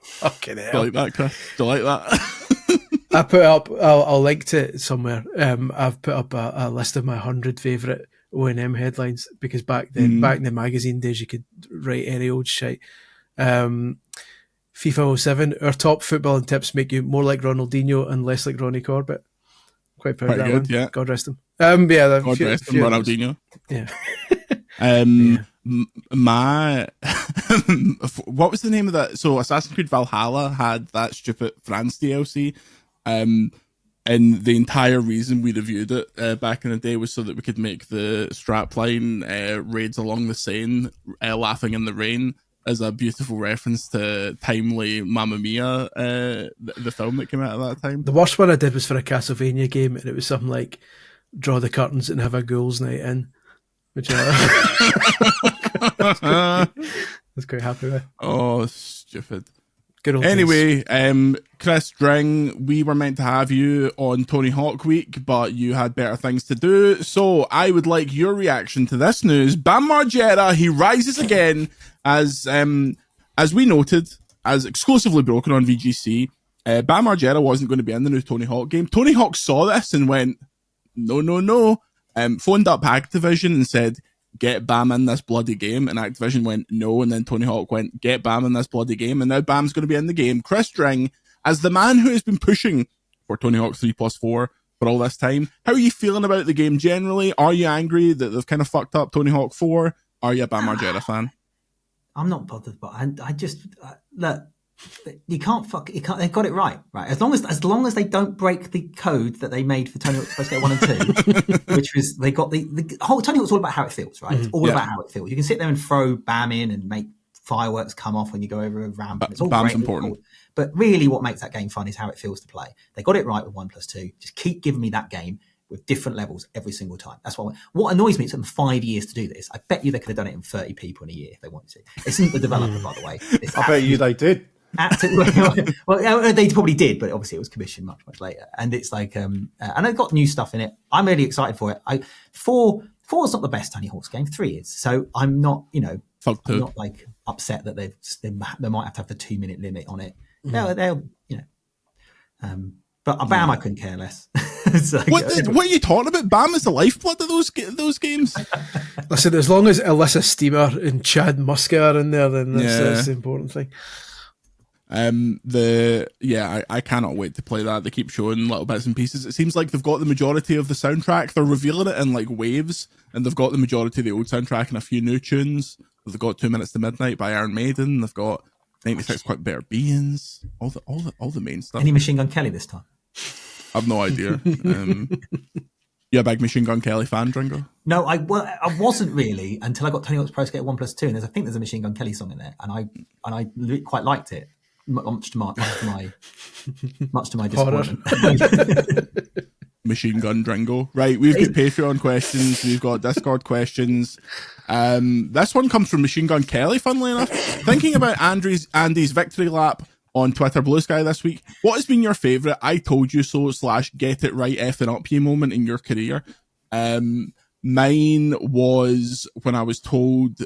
Fucking hell. Do you like that, Chris? Do you like that? I put up, I'll link to it somewhere. I've put up a list of my 100 favourite O&M headlines, because back then, back in the magazine days, you could write any old shit. FIFA 07, our top footballing tips make you more like Ronaldinho and less like Ronnie Corbett. Quite proud of that one. Yeah. God rest him. God rest him, Ronaldinho. Yeah. My what was the name of that? So Assassin's Creed Valhalla had that stupid France DLC, and the entire reason we reviewed it back in the day was so that we could make the strapline raids along the Seine, laughing in the rain, as a beautiful reference to timely Mamma Mia, the film that came out at that time. The worst one I did was for a Castlevania game, and it was something like draw the curtains and have a ghouls night in, which I was quite happy with. Oh, stupid. Good old anyway, Chris Dring, we were meant to have you on Tony Hawk Week, but you had better things to do. So I would like your reaction to this news. Bam Margera, he rises again as we noted, as exclusively broken on VGC. Bam Margera wasn't going to be in the new Tony Hawk game. Tony Hawk saw this and went, no. Phoned up Activision and said, get Bam in this bloody game, and Activision went no, and then Tony Hawk went, get Bam in this bloody game, and now Bam's going to be in the game. Chris Dring, as the man who has been pushing for Tony Hawk 3+4 for all this time, how are you feeling about the game generally? Are you angry that they've kind of fucked up Tony Hawk 4? Are you a Bam Margera fan? I'm not bothered, but I just look. You can't. They got it right. As long as they don't break the code that they made for Tony Hawk's Pro Skater 1 and 2, which was they got the whole Tony Hawk's all about how it feels, right? It's all about how it feels. You can sit there and throw Bam in and make fireworks come off when you go over a ramp. It's all Bam's great, important. cool. But really, what makes that game fun is how it feels to play. They got it right with 1+2. Just keep giving me that game with different levels every single time. That's what annoys me. It took them 5 years to do this. I bet you they could have done it in 30 people in a year if they wanted to. It's not the developer, by the way. I bet you they did. Well, they probably did, but obviously it was commissioned much later. And it's like, and they've got new stuff in it. I'm really excited for it. Four's not the best Tony Hawk's game. 3 is. So I'm not, I'm not like upset that they might have to have the 2-minute limit on it. They'll but Bam, I couldn't care less. What are you talking about? Bam is the lifeblood of those games. Listen, as long as Alyssa Steamer and Chad Muska are in there, then that's the important thing. I cannot wait to play that. They keep showing little bits and pieces. It seems like they've got the majority of the soundtrack. They're revealing it in like waves, and they've got the majority of the old soundtrack and a few new tunes. They've got 2 Minutes to Midnight by Iron Maiden. They've got 96 Quite Better Beings. All the main stuff. Any Machine Gun Kelly this time? I've no idea. You a big Machine Gun Kelly fan, Dringo? No, I wasn't really until I got Tony Hawk's Pro Skater 1+2, and I think there's a Machine Gun Kelly song in there, and I quite liked it. Much to my disappointment. Machine Gun Dringo. Right, we've got Patreon questions, we've got Discord questions. This one comes from Machine Gun Kelly, funnily enough. Thinking about Andy's victory lap on Twitter Blue Sky this week, what has been your favourite I told you so / get it right effing up you moment in your career? Mine was when I was told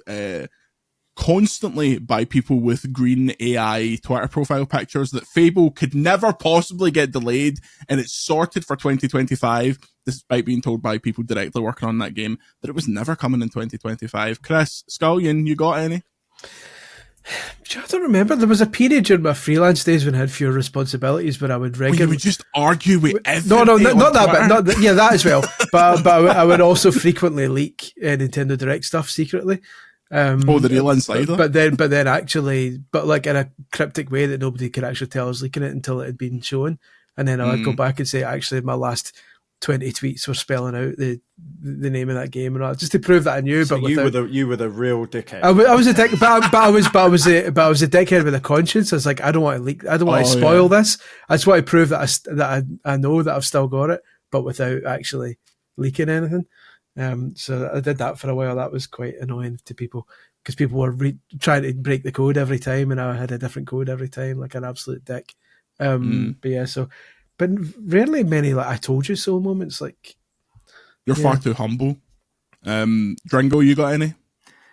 constantly by people with green AI Twitter profile pictures that Fable could never possibly get delayed, and it's sorted for 2025, despite being told by people directly working on that game that it was never coming in 2025. Chris, Scullion, you got any? I don't remember. There was a period during my freelance days when I had fewer responsibilities where I would regularly... you would just argue with everybody. No, not that bit. Yeah, that as well. But I would also frequently leak Nintendo Direct stuff secretly. The real insider. But then actually, like in a cryptic way that nobody could actually tell I was leaking it until it had been shown. And then I'd go back and say, actually, my last 20 tweets were spelling out the name of that game and all, just to prove that I knew. So but you were the real dickhead. I was a dick, but I was a dickhead with a conscience. I was like, I don't want to leak. I don't want to spoil this. I just want to prove that I know that I've still got it, but without actually leaking anything. So I did that for a while. That was quite annoying to people because people were trying to break the code every time, and I had a different code every time, like an absolute dick. But yeah, but rarely many like I told you so moments. Like you're far too humble. Dringo, you got any?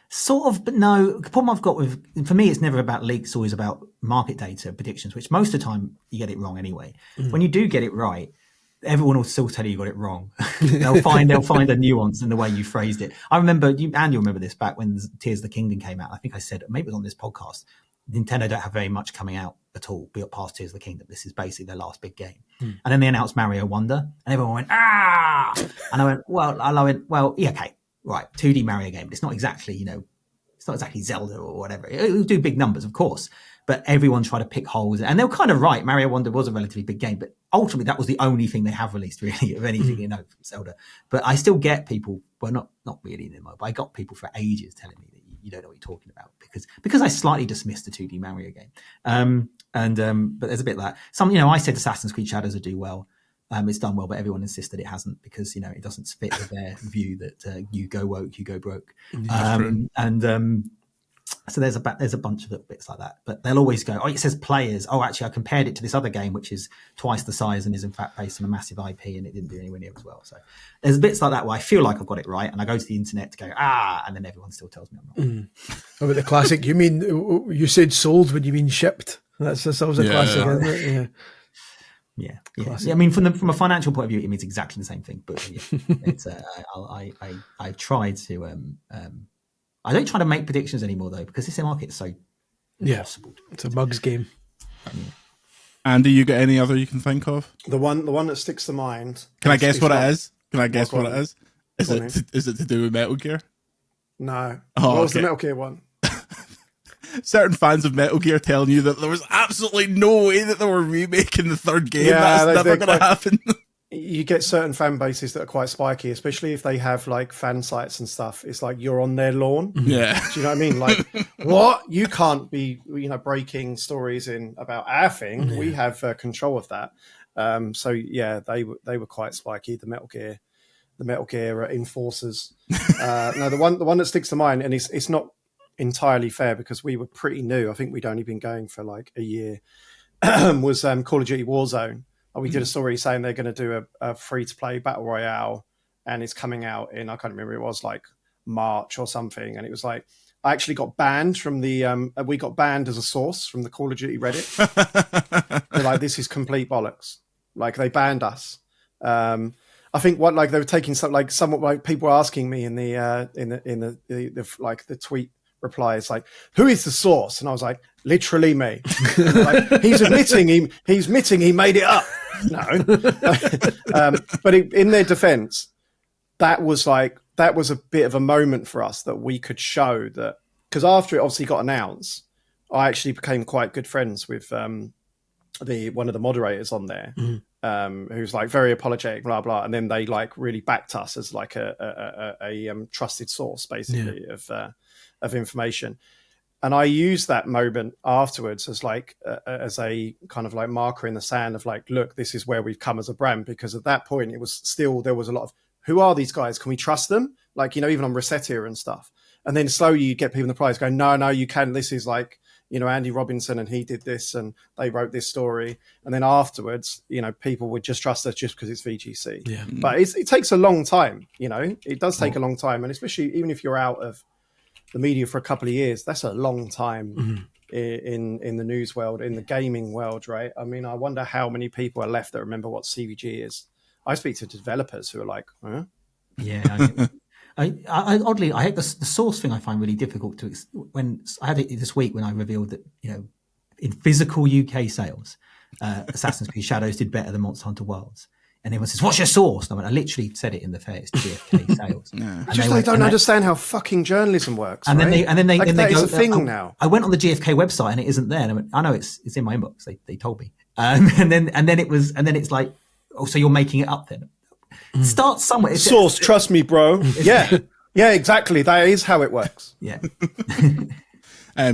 Sort of, but no. The problem I've got for me, it's never about leaks. It's always about market data predictions, which most of the time you get it wrong anyway. When you do get it right, everyone will still tell you got it wrong. they'll find a nuance in the way you phrased it. I remember you'll remember this back when Tears of the Kingdom came out. I think I said, maybe it was on this podcast, Nintendo don't have very much coming out at all past Tears of the Kingdom. This is basically their last big game. And then they announced Mario Wonder, and everyone went, ah! And I went, well, yeah, okay, right, 2D Mario game, but it's not exactly, it's not exactly Zelda or whatever. It'll do big numbers, of course, but everyone tried to pick holes, and they were kind of right. Mario Wonder was a relatively big game, but ultimately that was the only thing they have released really of anything, from Zelda. But I still get people, well, not really anymore, but I got people for ages telling me that you don't know what you're talking about because I slightly dismissed the 2D Mario game. But there's a bit of that. I said Assassin's Creed Shadows would do well. It's done well, but everyone insisted it hasn't because it doesn't fit with their view that you go woke, you go broke. So there's a bunch of little bits like that, but they'll always go, oh, it says players. Oh, actually, I compared it to this other game, which is twice the size and is in fact based on a massive IP, and it didn't do anywhere near as well. So there's bits like that where I feel like I've got it right, and I go to the internet to go, and then everyone still tells me I'm wrong. How about the classic? You mean you said sold when you mean shipped? That's always a classic, isn't it? Yeah. I mean, from a financial point of view, it means exactly the same thing. But it's I've tried to. I don't try to make predictions anymore though, because this market is so impossible. It's a mugs game. Andy, you got any other you can think of? The one that sticks to mind. Can I guess what it is? Can I guess what it is? Is it to do with Metal Gear? No. What was the Metal Gear one? Certain fans of Metal Gear telling you that there was absolutely no way that they were remaking the third game. Yeah, that's never going to happen. You get certain fan bases that are quite spiky, especially if they have like fan sites and stuff. It's like you're on their lawn. Yeah. Do you know what I mean? Like, what? You can't be, breaking stories in about our thing. Yeah. We have control of that. So yeah, they were quite spiky. The Metal Gear enforcers. No, the one that sticks to mind, and it's not entirely fair because we were pretty new. I think we'd only been going for like a year. Was Call of Duty Warzone. We did a story saying they're going to do a free-to-play battle royale, and it's coming out in, I can't remember, it was like March or something. And it was like, I actually got banned from we got banned as a source from the Call of Duty Reddit. They're like, this is complete bollocks. Like, they banned us. I think they were taking somewhat like people were asking me in the tweet replies like, who is the source? And I was like, literally me. Like, he's admitting he made it up. No. But in their defense, that was a bit of a moment for us that we could show that, because after it obviously got announced, I actually became quite good friends with one of the moderators on there, who's like very apologetic, blah blah, and then they like really backed us as like a trusted source basically of information. And I used that moment afterwards as a kind of like marker in the sand of like, look, this is where we've come as a brand, because at that point it was still, there was a lot of, who are these guys? Can we trust them? Like, even on Resettia and stuff. And then slowly you get people in the prize going, no, you can. This is like, Andy Robinson, and he did this and they wrote this story. And then afterwards, people would just trust us just because it's VGC. Yeah. But it takes a long time, it does take a long time. And especially even if you're out of the media for a couple of years, that's a long time in the news world, in the gaming world, right? I mean, I wonder how many people are left that remember what CVG is. I speak to developers who are like, huh? Yeah. I oddly, I hate the source thing. I find really difficult to. When I had it this week when I revealed that in physical UK sales, Assassin's Creed Shadows did better than Monster Hunter Wilds. And everyone says, "What's your source?" And I said it in the fair. It's GFK sales. They don't understand how fucking journalism works. And right? then they that go, is a thing now. I went on the GFK website and it isn't there. And I went, I know it's in my inbox. They told me. And then it's like, oh, so you're making it up then? Start somewhere. Source, trust me, bro. Yeah. Yeah, exactly. That is how it works. Yeah.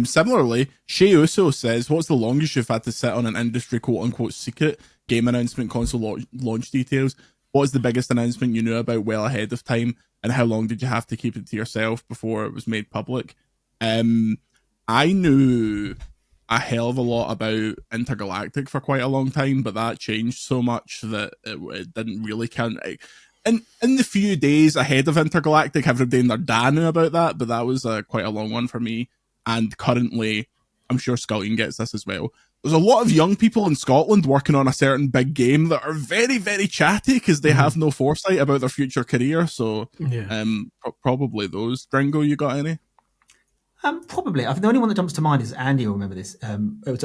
Similarly, Shea Uso says, what's the longest you've had to sit on an industry quote-unquote secret? Game announcement, console launch details. What is the biggest announcement you knew about well ahead of time? And how long did you have to keep it to yourself before it was made public? I knew a hell of a lot about Intergalactic for quite a long time, but that changed so much that it didn't really count. In the few days ahead of Intergalactic, everybody and their dad knew about that, but that was quite a long one for me. And currently, I'm sure Scullion gets this as well, there's a lot of young people in Scotland working on a certain big game that are very, very chatty because they have no foresight about their future career. So probably those. Dringo, you got any? Probably. I think the only one that jumps to mind is Andy will remember this. It was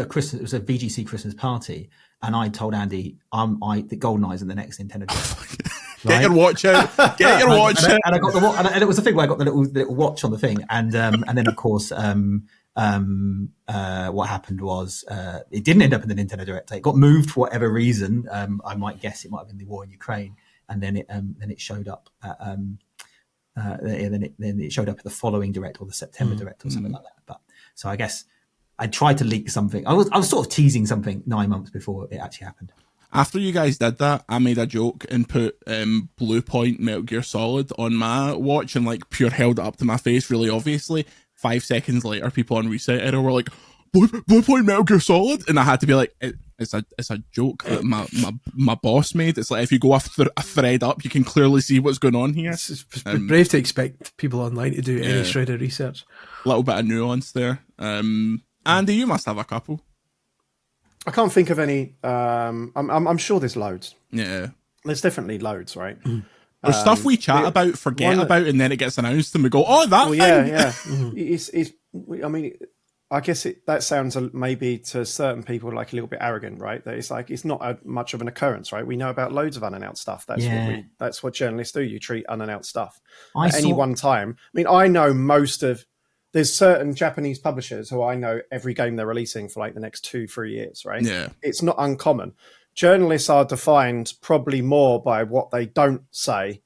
a VGC Christmas party, and I told Andy the GoldenEye's in the next Nintendo Direct. Get your watch out. Get your watch out. And I got and it was the thing where I got the little watch on the thing, and then of course what happened was it didn't end up in the Nintendo Direct. It got moved for whatever reason. I might guess it might have been the war in Ukraine, and then it showed up at, then it showed up at the following Direct or the September Direct or something like that. But so I guess I tried to leak something. I was sort of teasing something 9 months before it actually happened. After you guys did that, I made a joke and put Blue Point Metal Gear Solid on my watch and like pure held it up to my face really obviously. 5 seconds later, people on Reset Era were like, Blue Point Metal Gear Solid? And I had to be like, it's a joke that my boss made. It's like if you go a thread up, you can clearly see what's going on here. It's brave to expect people online to do any shred of research. A little bit of nuance there. Andy, you must have a couple. I can't think of any. I'm sure there's loads. Yeah. There's definitely loads, right? There's stuff we chat about, forget about, and then it gets announced and we go, oh, that thing. Yeah. I mean, I guess that sounds maybe to certain people like a little bit arrogant, right? That it's like, it's not much of an occurrence, right? We know about loads of unannounced stuff. That's what journalists do. You treat unannounced stuff at any one time. I mean, I know there's certain Japanese publishers who I know every game they're releasing for like the next 2-3 years, right? Yeah. It's not uncommon. Journalists are defined probably more by what they don't say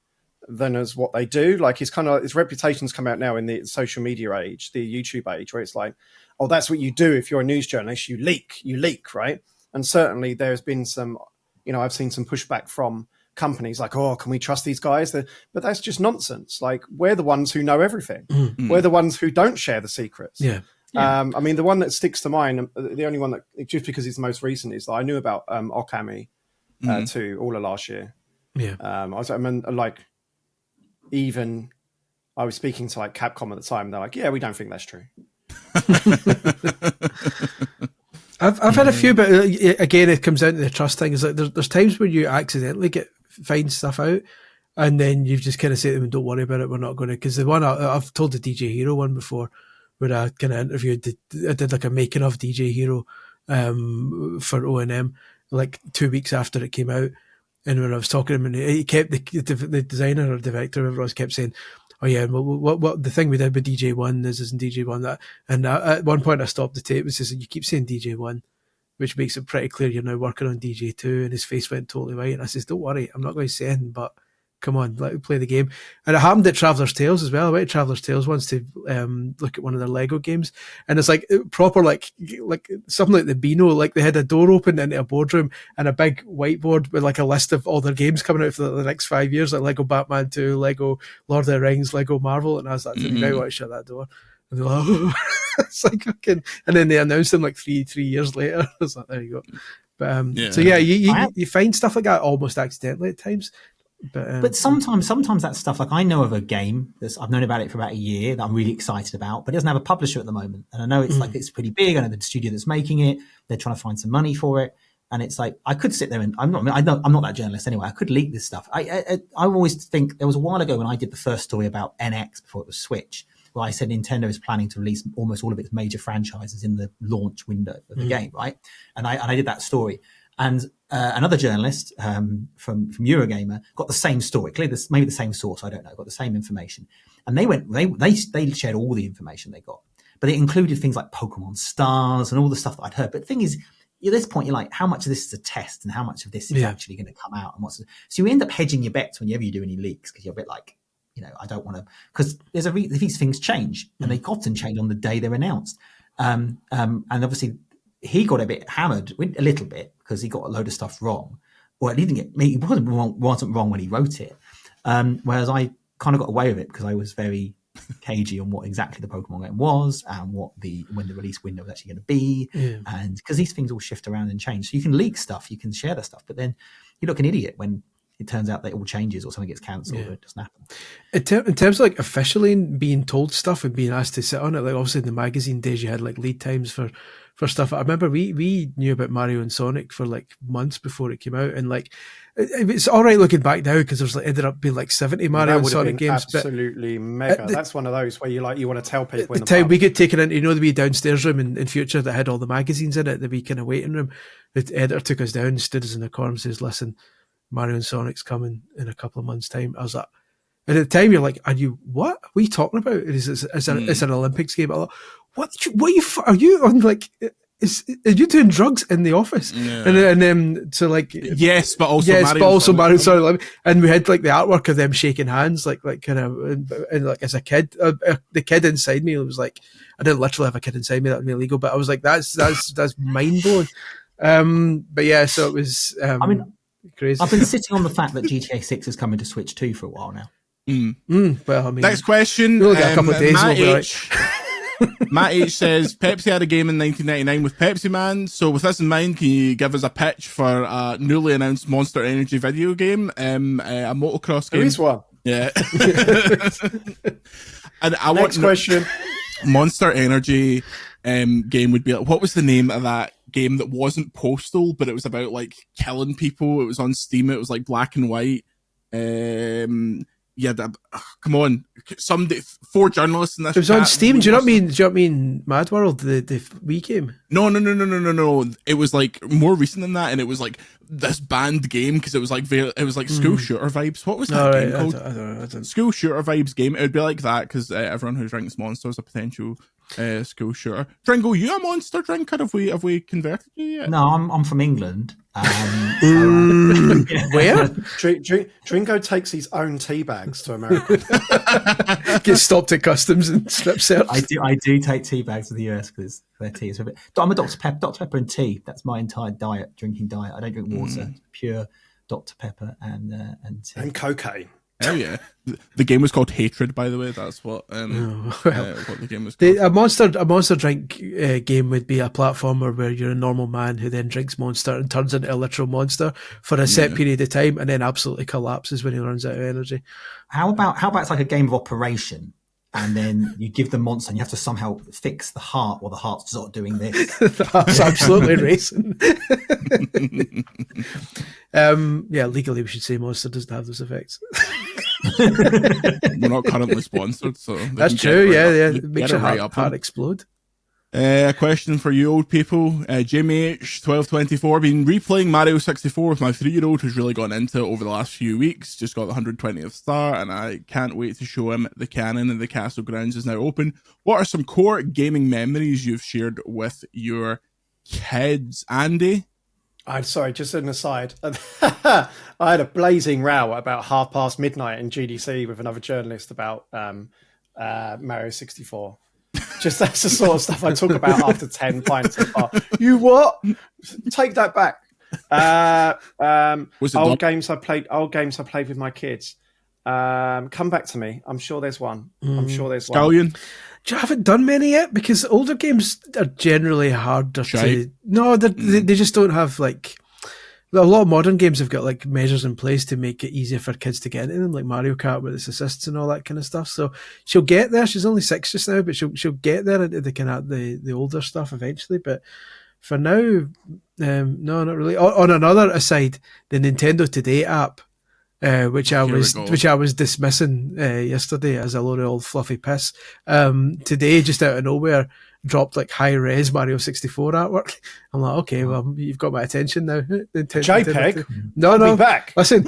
than as what they do. Like its reputations come out now in the social media age, the YouTube age, where it's like, oh, that's what you do if you're a news journalist. You leak, right? And certainly there's been some, I've seen some pushback from companies like, oh, can we trust these guys? But that's just nonsense. Like, we're the ones who know everything. We're the ones who don't share the secrets. Yeah. I mean, the one that sticks to mind, the only one that, just because it's the most recent, is that I knew about Okami 2 all of last year. Yeah. I was speaking to like Capcom at the time. They're like, yeah, we don't think that's true. I've had a few, but again, it comes down to the trust thing. Is like there's times where you accidentally find stuff out, and then you just kind of say to them, "Don't worry about it. We're not going to." Because the one I've told the DJ Hero one before, where I kind of interviewed, I did like a making of DJ Hero for O&M like 2 weeks after it came out, and when I was talking to him, and he kept the designer or director, whoever was, kept saying, oh yeah, what the thing we did with DJ1 isn't DJ1 that, and at one point I stopped the tape and says, you keep saying DJ1, which makes it pretty clear you're now working on DJ2, and his face went totally white, and I says, don't worry, I'm not going to say anything, but come on, let me play the game. And it happened at Traveller's Tales as well. I went to Traveller's Tales once to look at one of their Lego games, and it's like proper like something like the Beano, like they had a door open into a boardroom and a big whiteboard with like a list of all their games coming out for the next 5 years, like Lego Batman 2, Lego Lord of the Rings, Lego Marvel, and I was like, now I want to shut that door. And they're like, oh. It's like fucking, and then they announced them like three years later. I was like, there you go. But so yeah, you find stuff like that almost accidentally at times. But sometimes that stuff, like I know of a game I've known about it for about a year that I'm really excited about, but it doesn't have a publisher at the moment. And I know it's like, it's pretty big. I know the studio that's making it, they're trying to find some money for it. And it's like, I could sit there and I'm not that journalist anyway. I could leak this stuff. I always think there was a while ago when I did the first story about NX before it was Switch, where I said Nintendo is planning to release almost all of its major franchises in the launch window of the game. Right. And I did that story. And another journalist from Eurogamer got the same story, clearly maybe the same source, I don't know, got the same information. And they shared all the information they got, but it included things like Pokemon Stars and all the stuff that I'd heard. But the thing is, at this point, you're like, how much of this is a test and how much of this is actually going to come out? And so you end up hedging your bets whenever you do any leaks, because you're a bit like, I don't want to, because these things change, and they often change on the day they're announced. And obviously he got a bit hammered, a little bit, because he got a load of stuff wrong. Or he wasn't wrong when he wrote it. Whereas I kind of got away with it because I was very cagey on what exactly the Pokemon game was and when the release window was actually going to be. And because these things all shift around and change. So you can leak stuff, you can share the stuff, but then you look an idiot when it turns out that it all changes or something gets cancelled or it doesn't happen. In terms of like officially being told stuff and being asked to sit on it, like obviously in the magazine days you had like lead times for stuff. I remember we knew about Mario and Sonic for like months before it came out, and like it's all right looking back now because there's like ended up being like 70 Mario and Sonic games. Absolutely mega. That's one of those where you want to tell people. At the time we get taken into the wee downstairs room in future that had all the magazines in it, the wee kind of waiting room. The editor took us down, stood us in the corner, and says, "Listen, Mario and Sonic's coming in a couple of months' time." I was like, and at the time you're like, "Are you what? What are you talking about? It's an Olympics game." I'm like, what are you on? Like, are you doing drugs in the office? Yeah. And then so like yes, but also Mario. Sorry, and we had like the artwork of them shaking hands, like kind of, and like as a kid, the kid inside me was like, I didn't literally have a kid inside me, that would be illegal, but I was like, that's mind blowing. But yeah, so it was. Crazy. I've been sitting on the fact that GTA 6 is coming to Switch 2 for a while now. Well, I mean, next question. We'll get a couple of days. Matt H says Pepsi had a game in 1999 with Pepsi Man. So with this in mind, can you give us a pitch for a newly announced Monster Energy video game, a motocross game? There is one. Yeah. And Next question. Monster Energy game would be like, what was the name of that game that wasn't Postal, but it was about like killing people? It was on Steam. It was like black and white. Come on, somebody, 4 journalists in this. It was on Steam. Do you not mean Mad World, the Wii game? No. It was like more recent than that, and it was like this banned game because it was like school shooter vibes. What was that game called? I don't. School shooter vibes game. It would be like that because everyone who drinks Monster is a potential school shooter. Dringo, you a Monster drinker? Have we converted you yet? No, I'm from England. Where? Dringo takes his own tea bags to America. Gets stopped at customs and strip search. I do take tea bags to the US because their tea is a bit. I'm a Dr. Pepper and tea. That's my entire drinking diet. I don't drink water. Pure Dr. Pepper and tea. And cocaine. Oh yeah, the game was called Hatred, by the way. That's what what the game was called. A monster drink game would be a platformer where you're a normal man who then drinks Monster and turns into a literal monster for a set period of time, and then absolutely collapses when he runs out of energy. How about it's like a game of Operation, and then you give the monster and you have to somehow fix the heart while the heart's not doing this. The heart's absolutely racing. Legally we should say Monster doesn't have those effects. We're not currently sponsored, so that's true. It makes your heart explode. A question for you old people. Jimmy H1224, been replaying Mario 64 with my 3-year-old who's really gone into it over the last few weeks. Just got the 120th star, and I can't wait to show him the cannon, and the castle grounds is now open. What are some core gaming memories you've shared with your kids, Andy? I'm sorry, just an aside. I had a blazing row at about midnight in GDC with another journalist about Mario 64. Just that's the sort of stuff I talk about after 10 pints of bar. You what? Take that back. Old games I played with my kids. Come back to me. I'm sure there's one. Scallion. I haven't done many yet because older games are generally harder to. No, they just don't have like. A lot of modern games have got like measures in place to make it easier for kids to get into them, like Mario Kart with its assists and all that kind of stuff. So she'll get there. She's only 6 just now, but she'll get there into the kind of the older stuff eventually. But for now, no, not really. On another aside, the Nintendo Today app. Which I was dismissing yesterday as a load of old fluffy piss. Today, just out of nowhere, dropped like high res Mario 64 artwork. I'm like, okay, well, you've got my attention now. JPEG. No. Be back. Listen.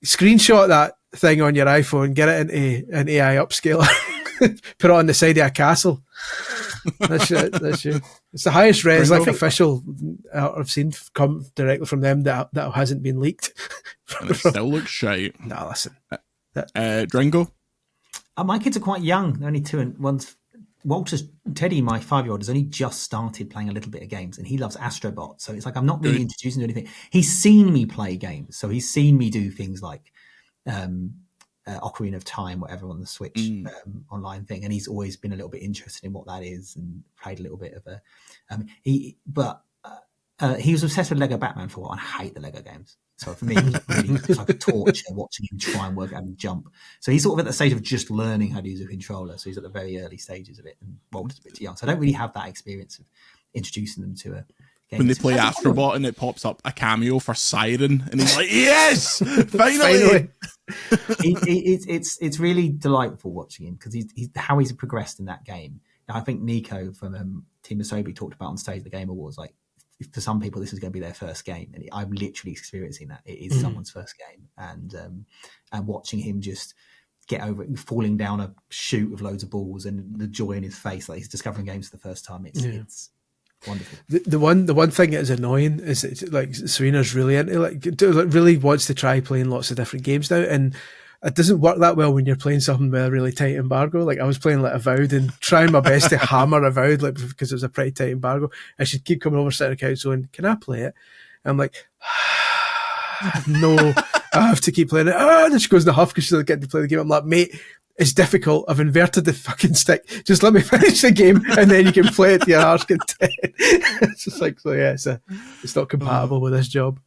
Screenshot that thing on your iPhone, get it into an AI upscaler. Put it on the side of a castle. That's you. It's the highest res official I've seen come directly from them that hasn't been leaked. And it still looks shite. No, listen. Dringo? My kids are quite young. They're only 2 and 1's. Teddy, my 5-year-old, has only just started playing a little bit of games, and he loves Astrobot. So it's like I'm not really introducing him to anything. He's seen me play games, so he's seen me do things like Ocarina of Time, whatever, on the Switch online thing, and he's always been a little bit interested in what that is and played a little bit of he was obsessed with Lego Batman for a while. I hate the Lego games. So for me, it's like a torture watching him try and work out and jump. So he's sort of at the stage of just learning how to use a controller. So he's at the very early stages of it. And Walter's a bit too young. So I don't really have that experience of introducing them to a game. When they play Astrobot and it pops up a cameo for Siren, and he's like, yes, finally. It's really delightful watching him because he's how he's progressed in that game. Now, I think Nico from Team Asobi talked about on stage at the Game Awards, like, for some people, this is going to be their first game, and I'm literally experiencing that. It is someone's first game, and watching him just get over it, falling down a chute with loads of balls, and the joy in his face, like he's discovering games for the first time. It's wonderful. The one thing that is annoying is that, like, Serena's really into really wants to try playing lots of different games now, and it doesn't work that well when you're playing something with a really tight embargo. Like, I was playing like Avowed and trying my best to hammer Avowed, like, because it was a pretty tight embargo. And she'd keep coming over, sitting on the couch going, "Can I play it?" And I'm like, no, I have to keep playing it. And then she goes in a huff because she's not getting to play the game. I'm like, mate, it's difficult. I've inverted the fucking stick. Just let me finish the game, and then you can play it to your heart's content. It's just like, so yeah, it's not compatible with this job.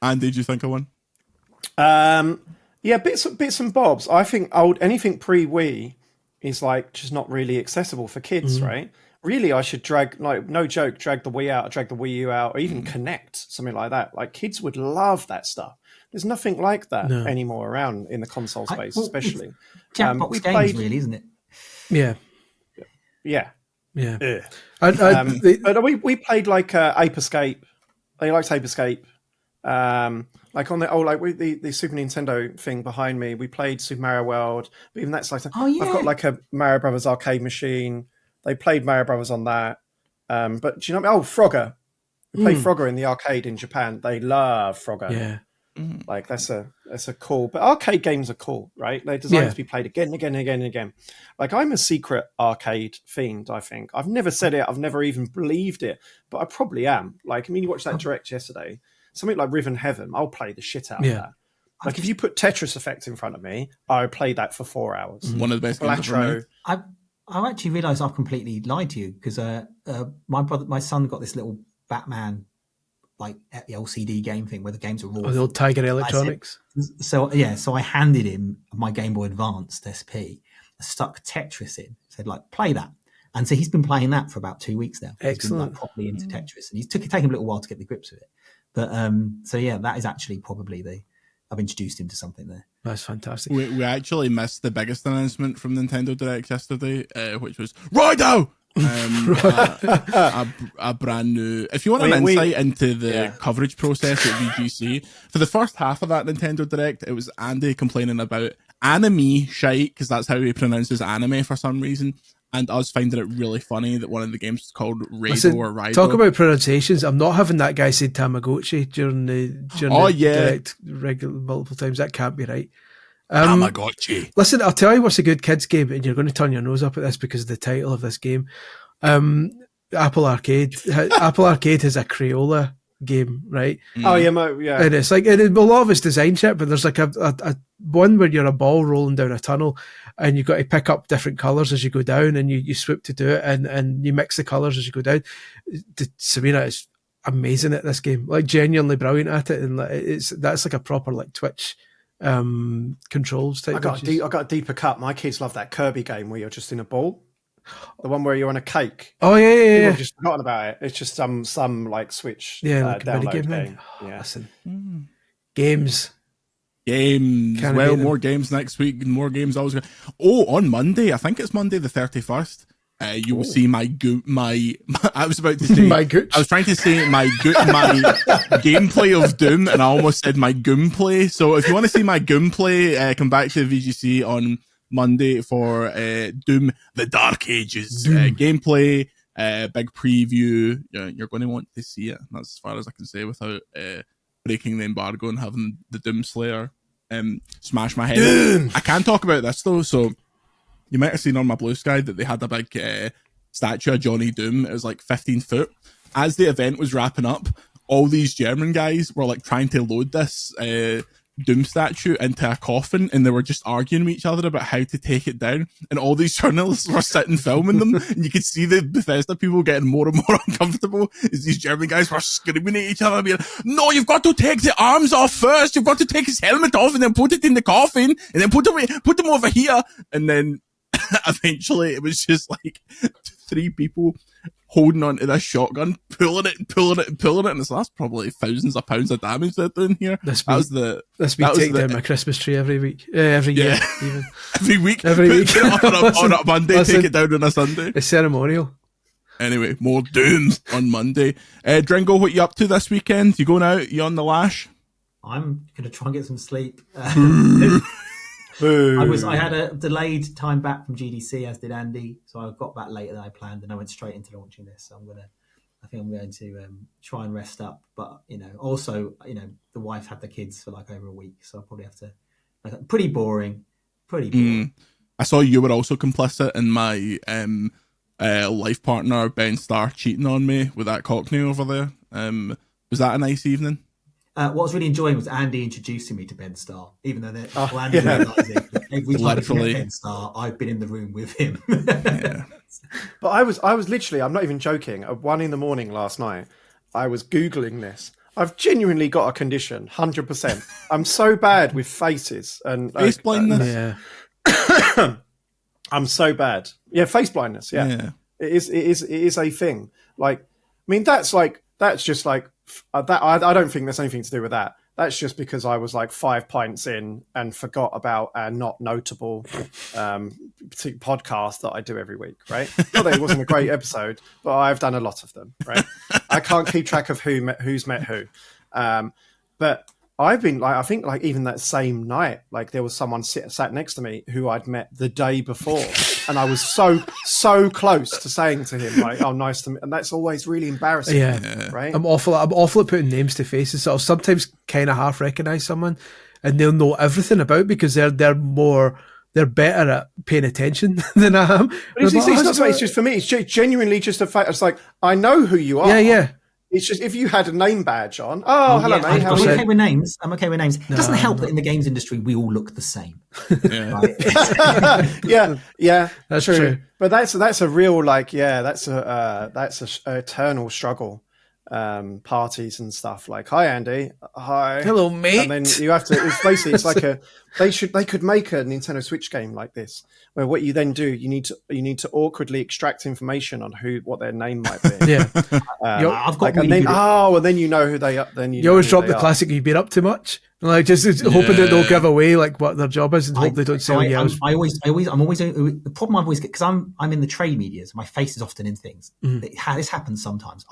And did you think of one? Yeah, bits and bobs. I think anything pre-Wii is like just not really accessible for kids, right? Really, I should drag the Wii out, drag the Wii U out, or even Connect, something like that. Like, kids would love that stuff. There's nothing like that anymore around in the console space, especially. Jackbox games, really, isn't it? Yeah. But we played like Ape Escape. They liked Ape Escape. Like on the Super Nintendo thing behind me, we played Super Mario World. But even that's like, I've got like a Mario Brothers arcade machine. They played Mario Brothers on that. But do you know what I mean? Oh, Frogger. We played Frogger in the arcade in Japan. They love Frogger. Yeah. Like that's a cool. But arcade games are cool, right? They're designed to be played again and again and again and again. Like, I'm a secret arcade fiend, I think. I've never said it. I've never even believed it. But I probably am. Like, I mean, you watched that Direct yesterday. Something like Riven Heaven, I'll play the shit out of that. Like, if you put Tetris Effect in front of me, I would play that for 4 hours. One of the best games ever made. I actually realised I've completely lied to you because my son got this little Batman like LCD game thing where the games are raw. The old Tiger Electronics. So I handed him my Game Boy Advanced SP, stuck Tetris in, said, like, play that. And so he's been playing that for about 2 weeks now. Excellent. He's been, like, properly into Tetris, and it's taken him a little while to get the grips with it. But so yeah, that is actually probably I've introduced him to something there. That's fantastic. We actually missed the biggest announcement from Nintendo Direct yesterday, which was Rido! A brand new. If you want an insight into the coverage process at VGC, for the first half of that Nintendo Direct, it was Andy complaining about anime shite, because that's how he pronounces anime for some reason. And us finding it really funny that one of the games is called Raido or Rido. Talk about pronunciations. I'm not having that guy say Tamagotchi during the Direct regular multiple times. That can't be right. Tamagotchi. Listen, I'll tell you what's a good kids game, and you're going to turn your nose up at this because of the title of this game. Apple Arcade. Apple Arcade has a Crayola game, right? Oh yeah. And it's like, a lot of it's design shit, but there's like a one where you're a ball rolling down a tunnel, and you've got to pick up different colours as you go down, and you swoop to do it, and you mix the colours as you go down. Serena is amazing at this game, like genuinely brilliant at it, and that's like a proper like Twitch controls type. I got a deeper cut. My kids love that Kirby game where you're just in a ball. The one where you're on a cake. Oh yeah. I've just forgotten about it. It's just some like Switch like download game. Yeah. Listen, games. Well, more games next week, and more games always. On Monday, I think it's Monday the 31st. You will see my I was about to say my gooch. I was trying to say my gameplay of Doom, and I almost said my goomplay. So if you want to see my goomplay, come back to VGC on Monday for Doom: The Dark Ages gameplay. Big preview. You're going to want to see it. That's as far as I can say without breaking the embargo and having the Doom Slayer smash my head. I can talk about this though. So you might have seen on my Blue Sky that they had a big statue of Johnny Doom. It was like 15 foot. As the event was wrapping up, all these German guys were like trying to load this Doom statue into a coffin, and they were just arguing with each other about how to take it down. And all these journalists were sitting filming them, and you could see the Bethesda people getting more and more uncomfortable as these German guys were screaming at each other, being, "No, you've got to take the arms off first. You've got to take his helmet off and then put it in the coffin, and then put him over here." And then eventually, it was just like 3 people holding onto this shotgun, pulling it, and it's that's probably thousands of pounds of damage they're doing here. This week take down my Christmas tree every week, every year, even every week, Put it up on a Monday, take it down on a Sunday. It's ceremonial. Anyway, more Doom on Monday. Dringo, what you up to this weekend? You going out? You on the lash? I'm gonna try and get some sleep. Boo. I had a delayed time back from GDC, as did Andy, so I got back later than I planned, and I went straight into launching this. So I think I'm going to try and rest up, but also the wife had the kids for like over a week, so I'll probably have to. Pretty boring. I saw you were also complicit in my life partner Ben Starr cheating on me with that Cockney over there. Was that a nice evening? What I was really enjoying was Andy introducing me to Ben Starr, even though Andy realizing every time I met Ben Starr, I've been in the room with him. But I was literally, I'm not even joking, at 1 a.m. last night, I was Googling this. I've genuinely got a condition, 100%. I'm so bad with faces and face blindness. I'm so bad. Yeah, face blindness. Yeah. It is a thing. Like, I mean, that's just like that. I don't think there's anything to do with that. That's just because I was like 5 pints in and forgot about a not notable podcast that I do every week, right? Not that it wasn't a great episode, but I've done a lot of them, right? I can't keep track of who's met who. But I've been like, I think like even that same night, like there was someone sat next to me who I'd met the day before. And I was so close to saying to him, like, "Oh, nice to meet," and that's always really embarrassing. Yeah, right. I'm awful at putting names to faces, so I'll sometimes kind of half recognize someone, and they'll know everything about because they're better at paying attention than I am. But it's just for me. It's genuinely just a fact. It's like I know who you are. Yeah. It's just if you had a name badge on. Oh, hello, mate. I'm okay with names. It doesn't help that in the games industry we all look the same. Yeah, that's true. But that's a real that's a eternal struggle. Parties and stuff like, "Hi Andy, hi, hello mate," and then you have to. It's like they could make a Nintendo Switch game like this, where what you then do, you need to awkwardly extract information on what their name might be. Yeah, I've got. And then you know who they are. Then you always drop the classic. You've been up too much. Like just hoping that they'll give away like what their job is and hope they don't say. I'm always the problem I've always get because I'm in the trade media, so my face is often in things. This happens sometimes.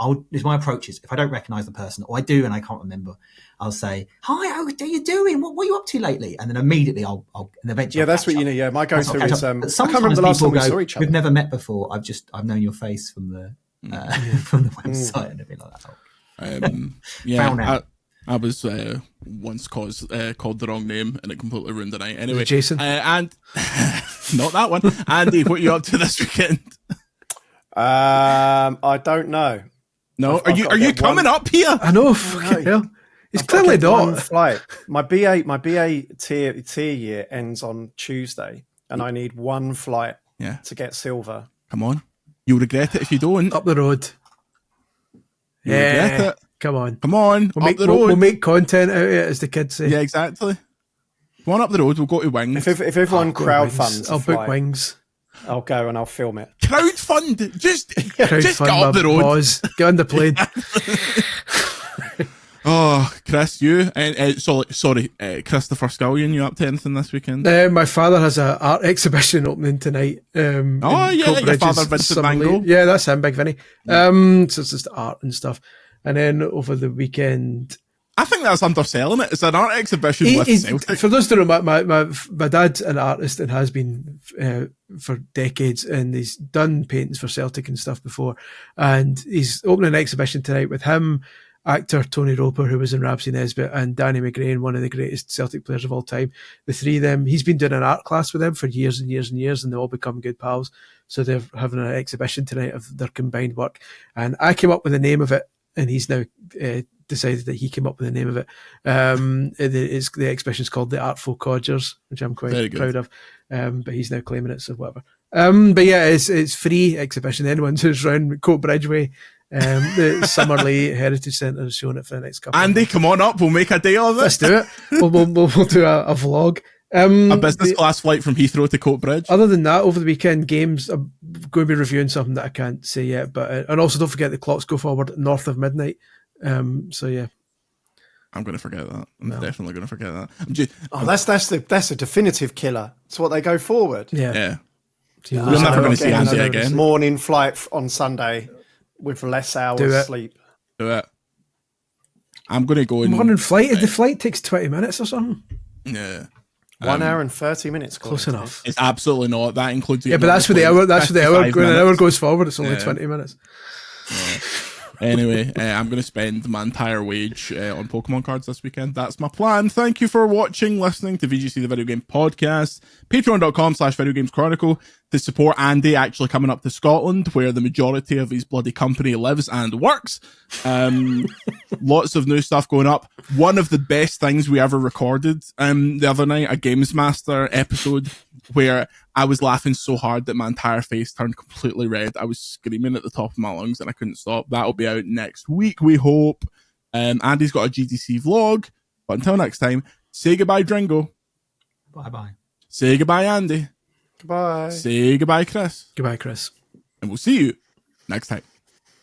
My approach is if I don't recognise the person or I do and I can't remember, I'll say, "Hi, how are you doing? What are you up to lately?" And then immediately I'll and eventually. Yeah, that's what you know. Yeah, my go-to is I can't remember the last time we saw each other. We've never met before. I've known your face from the from the website and everything like that. Found out. I was once called the wrong name and it completely ruined the night. Anyway, Jason, and not that one. Andy, what are you up to this weekend? I don't know. No, are you coming up here? I know. Fucking hell. It's clearly not. Flight. My BA tier year ends on Tuesday, and I need one flight to get silver. Come on, you'll regret it if you don't. Up the road. You'll regret it. Come on. We'll make content out of it, as the kids say. Yeah, exactly. Come on up the road, we'll go to Wings. If everyone crowdfunds, I'll book Wings. I'll go and I'll film it. Crowdfund! Just get up the road. Pause. Get on the plane. Oh, Chris, you and sorry, Christopher Scullion, you up to anything this weekend? My father has an art exhibition opening tonight. Your father Vincent Mango. Yeah, that's him, Big Vinny. So it's just art and stuff. And then over the weekend, I think that's underselling it. It's an art exhibition with Celtic. For those who don't know, my dad's an artist and has been for decades, and he's done paintings for Celtic and stuff before. And he's opening an exhibition tonight with him, actor Tony Roper, who was in Rhapsody Nesbitt, and Danny McGrain, one of the greatest Celtic players of all time. The three of them, he's been doing an art class with them for years and years and years, and they've all become good pals. So they're having an exhibition tonight of their combined work. And I came up with the name of it, and he's now decided that he came up with the name of it. The exhibition's called The Artful Codgers, which I'm quite proud of. But he's now claiming it, so whatever. But yeah, it's free exhibition. Anyone who's around Coat Bridgeway, the Summerley Heritage Centre is showing it for the next couple. Andy, come on up. We'll make a day of it. Let's do it. We'll do a vlog. A business class flight from Heathrow to Coat Bridge. Other than that, over the weekend, games, I'm going to be reviewing something that I can't say yet. But and also don't forget the clocks go forward north of midnight. So yeah, I'm going to forget that. I'm definitely going to forget that. That's a definitive killer. It's what they go forward. Yeah. We're never going to see Andy again. Morning flight on Sunday with less hours sleep. Do it. I'm going to go in. Morning flight. The flight takes 20 minutes or something. Yeah. 1 hour and 30 minutes. Close enough. It's absolutely not. That includes. Yeah, but that's for the hour. That's for the hour. When an hour goes forward, it's only 20 minutes. Yeah. Anyway, I'm going to spend my entire wage on Pokemon cards this weekend. That's my plan. Thank you for watching, listening to VGC the Video Game Podcast. Patreon.com/Video Games Chronicle to support Andy actually coming up to Scotland, where the majority of his bloody company lives and works. Lots of new stuff going up. One of the best things we ever recorded the other night, a Games Master episode, where I was laughing so hard that my entire face turned completely red. I was screaming at the top of my lungs and I couldn't stop. That'll be out next week, we hope. Andy's got a GDC vlog. But until next time, say goodbye, Dringo. Bye-bye. Say goodbye, Andy. Goodbye. Say goodbye, Chris. Goodbye, Chris. And we'll see you next time.